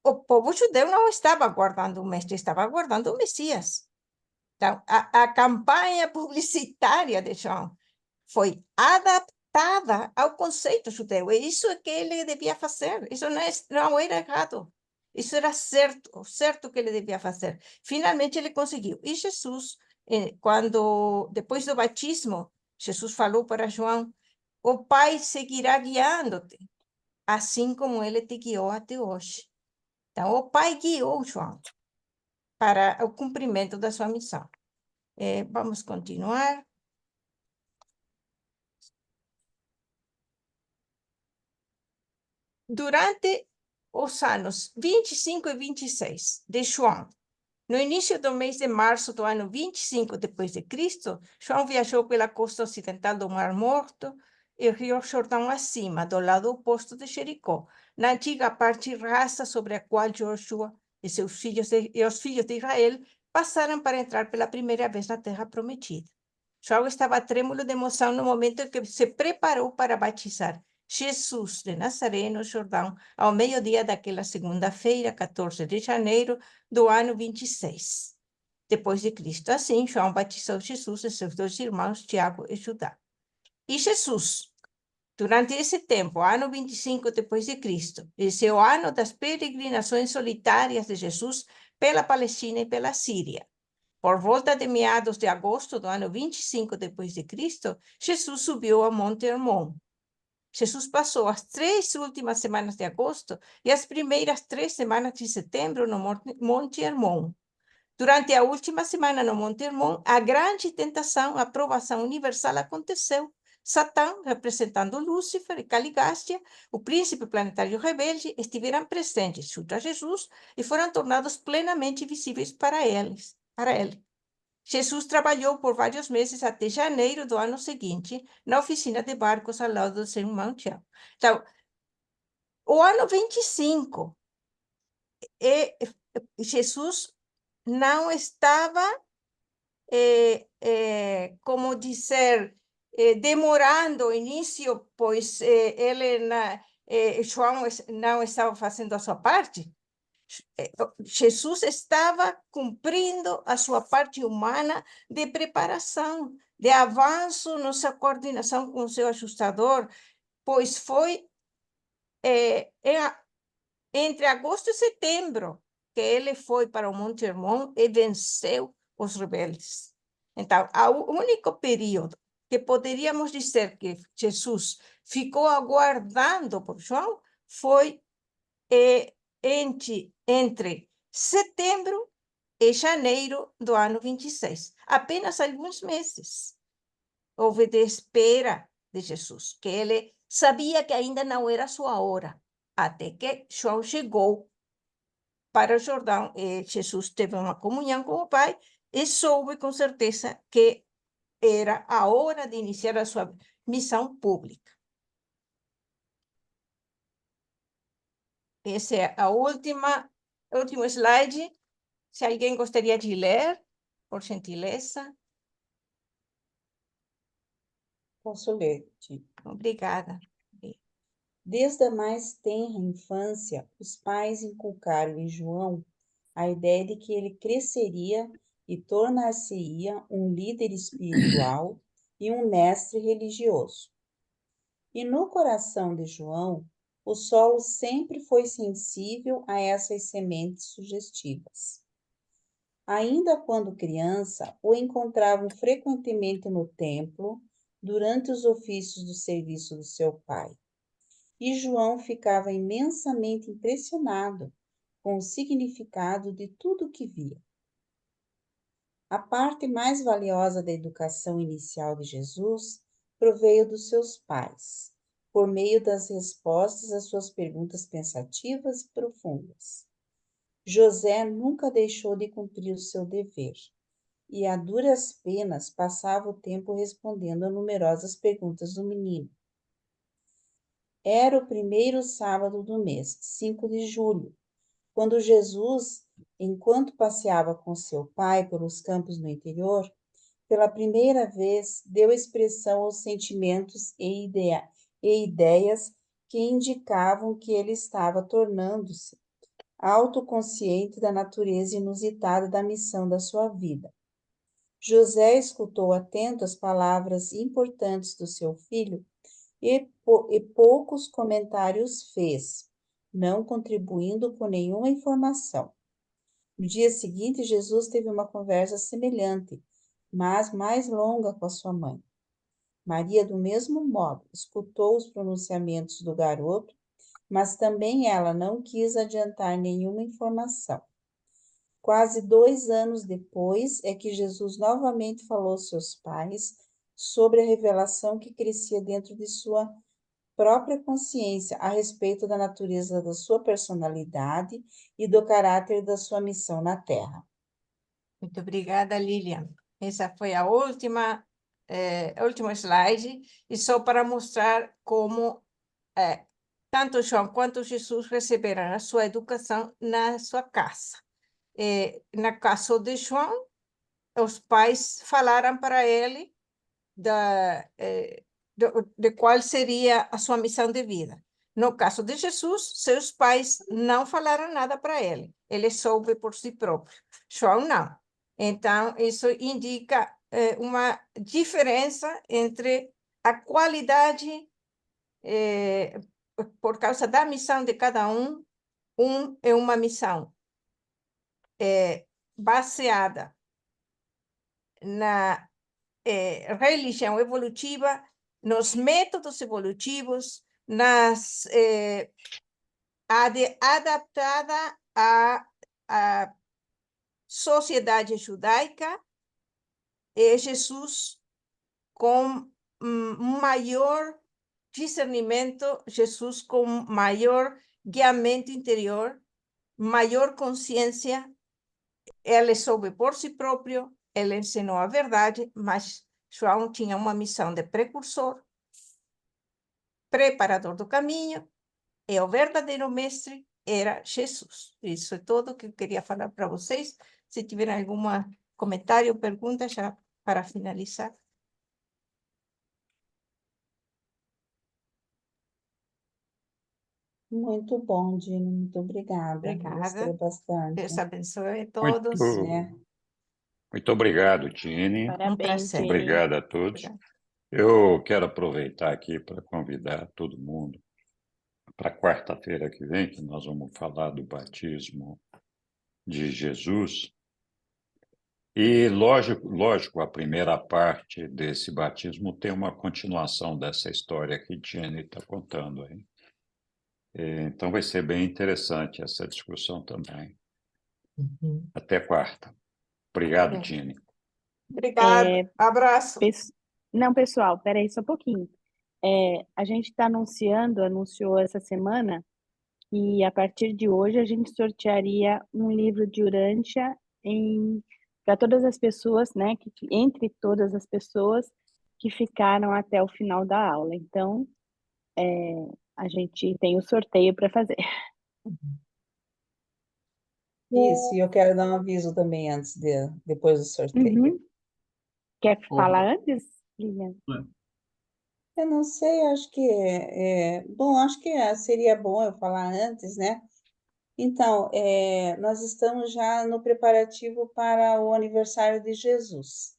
o povo judeu não estava aguardando o mestre, estava aguardando o Messias. Então, a campanha publicitária de João foi adaptada ao conceito judeu. E isso é que ele devia fazer. Isso não era errado. Isso era certo que ele devia fazer. Finalmente ele conseguiu. E Jesus, depois do batismo, Jesus falou para João: o Pai seguirá guiando-te, assim como ele te guiou até hoje. Então, o Pai guiou João para o cumprimento da sua missão. Vamos continuar. Durante os anos 25 e 26 de João, no início do mês de março do ano 25 depois de Cristo, João viajou pela costa ocidental do Mar Morto e Rio Jordão acima, do lado oposto de Jericó, na antiga parte rasa sobre a qual Joshua e os filhos de Israel passaram para entrar pela primeira vez na terra prometida. João estava trêmulo de emoção no momento em que se preparou para batizar Jesus de Nazaré no Jordão, ao meio-dia daquela segunda-feira, 14 de janeiro do ano 26, depois de Cristo. Assim, João batizou Jesus e seus dois irmãos, Tiago e Judá. E Jesus, durante esse tempo, ano 25 depois de Cristo, esse é o ano das peregrinações solitárias de Jesus pela Palestina e pela Síria. Por volta de meados de agosto do ano 25 depois de Cristo, Jesus subiu ao Monte Hermon. Jesus passou as 3 últimas semanas de agosto e as primeiras 3 semanas de setembro no Monte Hermon. Durante a última semana no Monte Hermon, a grande tentação, a provação universal aconteceu. Satã, representando Lúcifer e Caligástia, o príncipe planetário rebelde, estiveram presentes junto a Jesus e foram tornados plenamente visíveis para ele. Jesus trabalhou por vários meses até janeiro do ano seguinte na oficina de barcos ao lado do seu irmão Tiago. Então, o ano 25, Jesus não estava, como dizer, demorando o início, pois João não estava fazendo a sua parte. Jesus estava cumprindo a sua parte humana de preparação, de avanço na sua coordenação com o seu ajustador, pois foi entre agosto e setembro que ele foi para o Monte Hermon e venceu os rebeldes. Então, o único período que poderíamos dizer que Jesus ficou aguardando por João foi entre setembro e janeiro do ano 26. Apenas alguns meses houve de espera de Jesus, que ele sabia que ainda não era sua hora, até que João chegou para o Jordão e Jesus teve uma comunhão com o Pai e soube com certeza que era a hora de iniciar a sua missão pública. Esse é o último slide. Se alguém gostaria de ler, por gentileza. Posso ler, Tina? Obrigada. Desde a mais tenra infância, os pais inculcaram em João a ideia de que ele cresceria e tornar-se-ia um líder espiritual e um mestre religioso. E no coração de João, o solo sempre foi sensível a essas sementes sugestivas. Ainda quando criança, o encontravam frequentemente no templo, durante os ofícios do serviço do seu pai. E João ficava imensamente impressionado com o significado de tudo o que via. A parte mais valiosa da educação inicial de Jesus proveio dos seus pais, por meio das respostas às suas perguntas pensativas e profundas. José nunca deixou de cumprir o seu dever, e a duras penas passava o tempo respondendo a numerosas perguntas do menino. Era o primeiro sábado do mês, 5 de julho, quando Jesus, enquanto passeava com seu pai pelos campos no interior, pela primeira vez deu expressão aos sentimentos e ideias que indicavam que ele estava tornando-se autoconsciente da natureza inusitada da missão da sua vida. José escutou atento as palavras importantes do seu filho e poucos comentários fez, não contribuindo com nenhuma informação. No dia seguinte, Jesus teve uma conversa semelhante, mas mais longa com a sua mãe. Maria, do mesmo modo, escutou os pronunciamentos do garoto, mas também ela não quis adiantar nenhuma informação. Quase 2 anos depois é que Jesus novamente falou aos seus pais sobre a revelação que crescia dentro de sua própria consciência a respeito da natureza da sua personalidade e do caráter da sua missão na Terra. Muito obrigada, Lilian. Essa foi a última slide, e só para mostrar como tanto João quanto Jesus receberam a sua educação na sua casa. No caso de João, os pais falaram para ele de qual seria a sua missão de vida. No caso de Jesus, seus pais não falaram nada para ele. Ele soube por si próprio. João não. Então, isso indica uma diferença entre a qualidade, por causa da missão de cada um. É uma missão baseada na religião evolutiva, nos métodos evolutivos, adaptada à sociedade judaica, e Jesus com maior discernimento, Jesus com maior guiamento interior, maior consciência. Ele soube por si próprio, ele ensinou a verdade, mas João tinha uma missão de precursor, preparador do caminho, e o verdadeiro mestre era Jesus. Isso é tudo que eu queria falar para vocês. Se tiverem algum comentário ou pergunta, já para finalizar. Muito bom, Dina, muito obrigada. Obrigada. Gostei bastante. Deus abençoe a todos. Muito obrigado, Tini. Parabéns, prazer. Jenny. Obrigado a todos. Obrigada. Eu quero aproveitar aqui para convidar todo mundo para quarta-feira que vem, que nós vamos falar do batismo de Jesus. E, lógico, a primeira parte desse batismo tem uma continuação dessa história que Jenny está contando aí. Então, vai ser bem interessante essa discussão também. Até quarta. Obrigado, Jenny. Obrigada. Abraço. Não, pessoal, peraí só um pouquinho. A gente está anunciou essa semana que a partir de hoje a gente sortearia um livro de Urântia para todas as pessoas, né? Entre todas as pessoas que ficaram até o final da aula. Então, a gente tem o sorteio para fazer. Isso, e eu quero dar um aviso também depois do sorteio. Quer falar antes, Lilian? Eu não sei, acho que bom, acho que seria bom eu falar antes, né? Então, nós estamos já no preparativo para o aniversário de Jesus,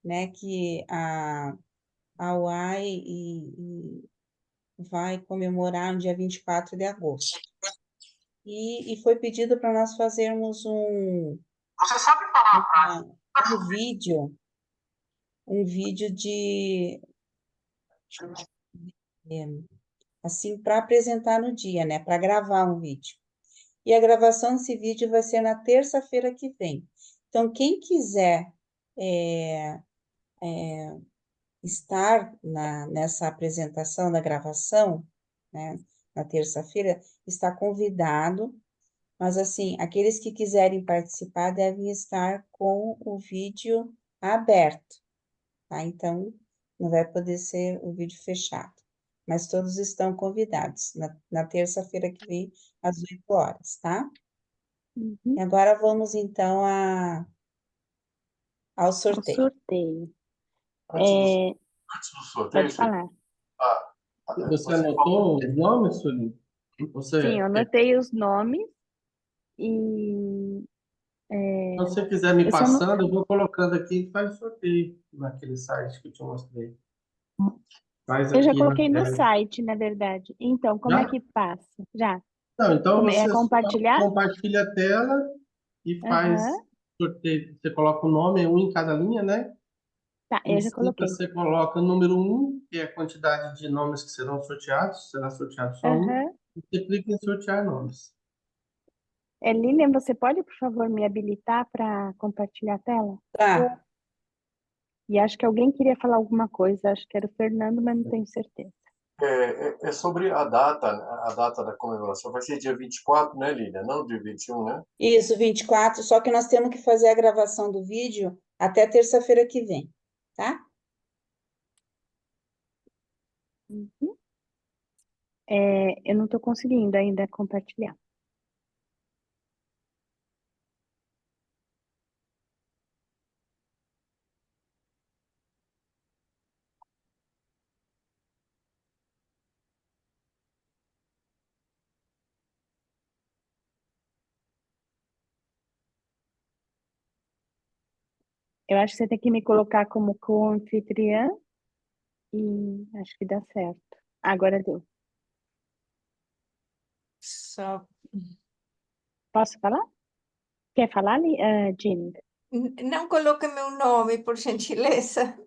né? Que a UAI vai comemorar no dia 24 de agosto. E foi pedido para nós fazermos Você sabe falar a frase? um vídeo de assim para apresentar no dia, né? Para gravar um vídeo. E a gravação desse vídeo vai ser na terça-feira que vem. Então, quem quiser estar nessa apresentação da gravação, né, na terça-feira, está convidado. Mas, assim, aqueles que quiserem participar devem estar com o vídeo aberto, tá? Então, não vai poder ser o vídeo fechado. Mas todos estão convidados na terça-feira que vem, às 8 horas, tá? E Uhum. agora vamos, então, ao O sorteio. sorteio. Antes do, É, antes do sorteio, pode falar. Você você anotou os nomes, Sueli? Sim, Você, eu anotei os nomes e se você quiser me eu só não, passando, eu vou colocando aqui e faz o sorteio naquele site que eu te mostrei. Faz eu já aqui na coloquei no tela. site, na verdade. Então, como é Já? que passa? Já. Não, então Como é você só compartilhar? compartilha a tela e faz Aham. sorteio. Você coloca o nome, um em cada linha, né? Tá, Em eu já cima coloquei. você coloca o número um, que é a quantidade de nomes que serão sorteados, será sorteado só um, Aham. e você clica em sortear nomes. Lilian, você pode, por favor, me habilitar para compartilhar a tela? Tá, E acho que alguém queria falar alguma coisa, acho que era o Fernando, mas não tenho certeza. É sobre a data da comemoração. Vai ser dia 24, né, Lília? Não dia 21, né? isso, 24. Só que nós temos que fazer a gravação do vídeo até terça-feira que vem, tá? Uhum. Eu não estou conseguindo ainda compartilhar. Eu acho que você tem que me colocar como co-anfitriã e acho que dá certo. Agora deu. Só Posso falar? Quer falar, Jenny? não coloque meu nome, por gentileza,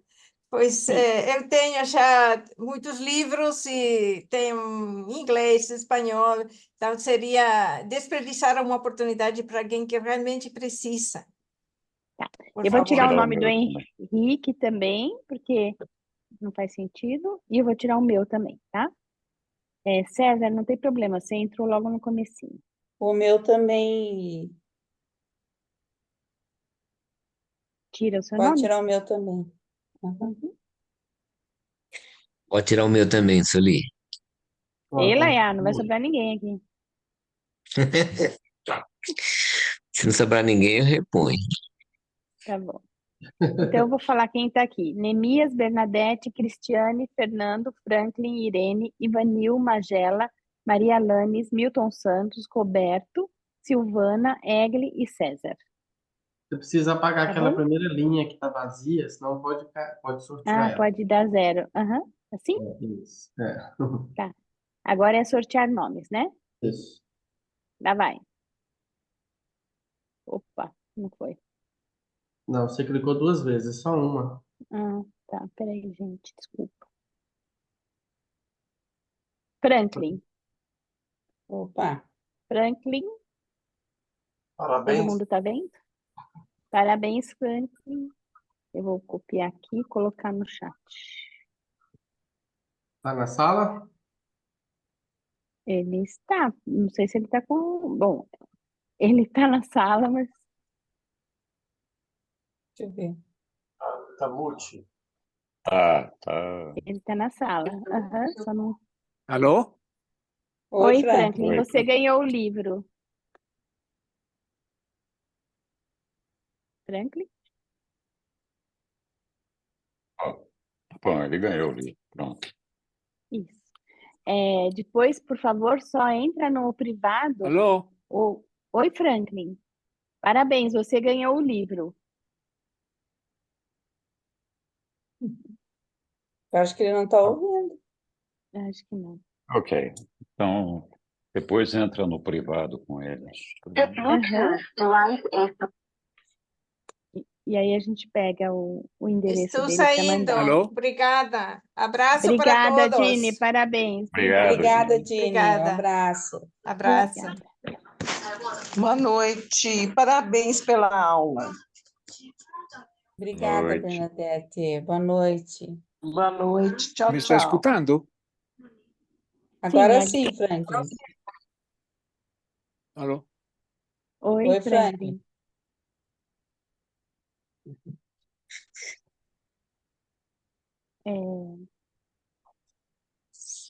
pois Sim. eu tenho já muitos livros e tenho inglês, espanhol, então seria desperdiçar uma oportunidade para alguém que realmente precisa. Tá. Por Eu vou favor. tirar o Tirar o nome do meu também. Henrique também, porque não faz sentido. E eu vou tirar o meu também, tá? César, não tem problema, você entrou logo no comecinho. O meu também. Tira o seu Pode nome? tirar o meu também. Uhum. Uhum. Pode tirar o meu também, Sueli. Ei, Pronto. Laia, não vai sobrar ninguém aqui. Se não sobrar ninguém, eu reponho. Tá bom. Então, eu vou falar quem está aqui. Nemias, Bernadette, Cristiane, Fernando, Franklin, Irene, Ivanil, Magela, Maria Lanes, Milton Santos, Roberto, Silvana, Egli e César. Você precisa apagar Tá aquela bom? primeira linha que está vazia, senão pode sortear ela. Pode dar 0. Aham. Assim? Isso. É. Tá. Agora é sortear nomes, né? Isso. Lá vai. Opa, não foi. Não, você clicou duas vezes, só uma. Tá. Peraí, gente, desculpa. Franklin. Opa, Franklin, todo Parabéns. mundo tá vendo? Parabéns, Franklin. Eu vou copiar aqui e colocar no chat. Tá na sala? Ele está, não sei se ele está com. Bom, ele está na sala, mas deixa eu ver. Tá mute. Tá. ele está na sala. Aham, só não. Alô? Oi, Oi, Frank. Franklin, Oi, você ganhou o livro. Franklin? Bom, ele ganhou o livro. Pronto. Isso. Depois, por favor, só entra no privado. Alô? Oi, Franklin. Parabéns, você ganhou o livro. Eu acho que ele não está ouvindo. Acho que não. Ok. Então, depois entra no privado com eles. Aham. E aí a gente pega o endereço Estou dele para saindo. mandar. Alô? Obrigada. Abraço Obrigada, para todos. Dini. Parabéns. Obrigado, Obrigada, Dini. Dini. Um Obrigada. abraço. Abraço. Obrigada. Boa noite, parabéns pela aula. Obrigada, Noite. Bernadette. Boa noite. Boa noite, tchau, Me está tchau. escutando? Agora Sim, sim, Franklin. Alô? Oi, Oi, Franklin. Franklin.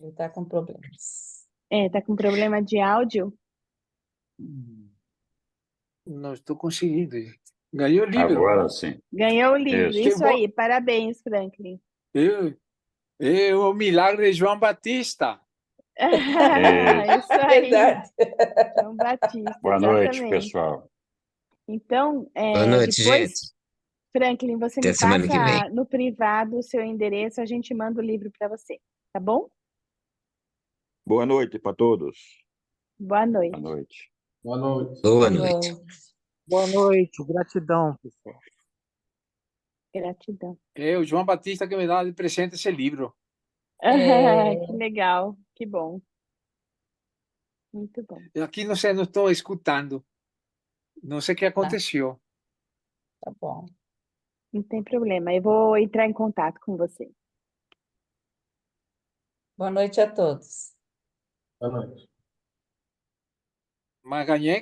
Ele está com problemas. Tá com problema de áudio? Não estou conseguindo. Ganhou o livro. Agora sim. Ganhou o livro. Isso. Isso aí. Parabéns, Franklin. É o milagre de João Batista. Isso aí. Verdade. João Batista, Boa noite, exatamente. pessoal. Então, Boa noite, depois, gente. Franklin, você Até me semana que vem. passa no privado o seu endereço, a gente manda o livro para você, tá bom? Boa noite para todos. Boa noite. Boa noite. Boa noite. Boa noite. Boa noite, gratidão, pessoal. Gratidão. É o João Batista que me dá de presente esse livro. Que legal, que bom. Muito bom. Eu aqui não sei, não estou escutando. Não sei o que aconteceu. Tá bom. Não tem problema, eu vou entrar em contato com você. Boa noite a todos. Boa noite. Mas ganhei,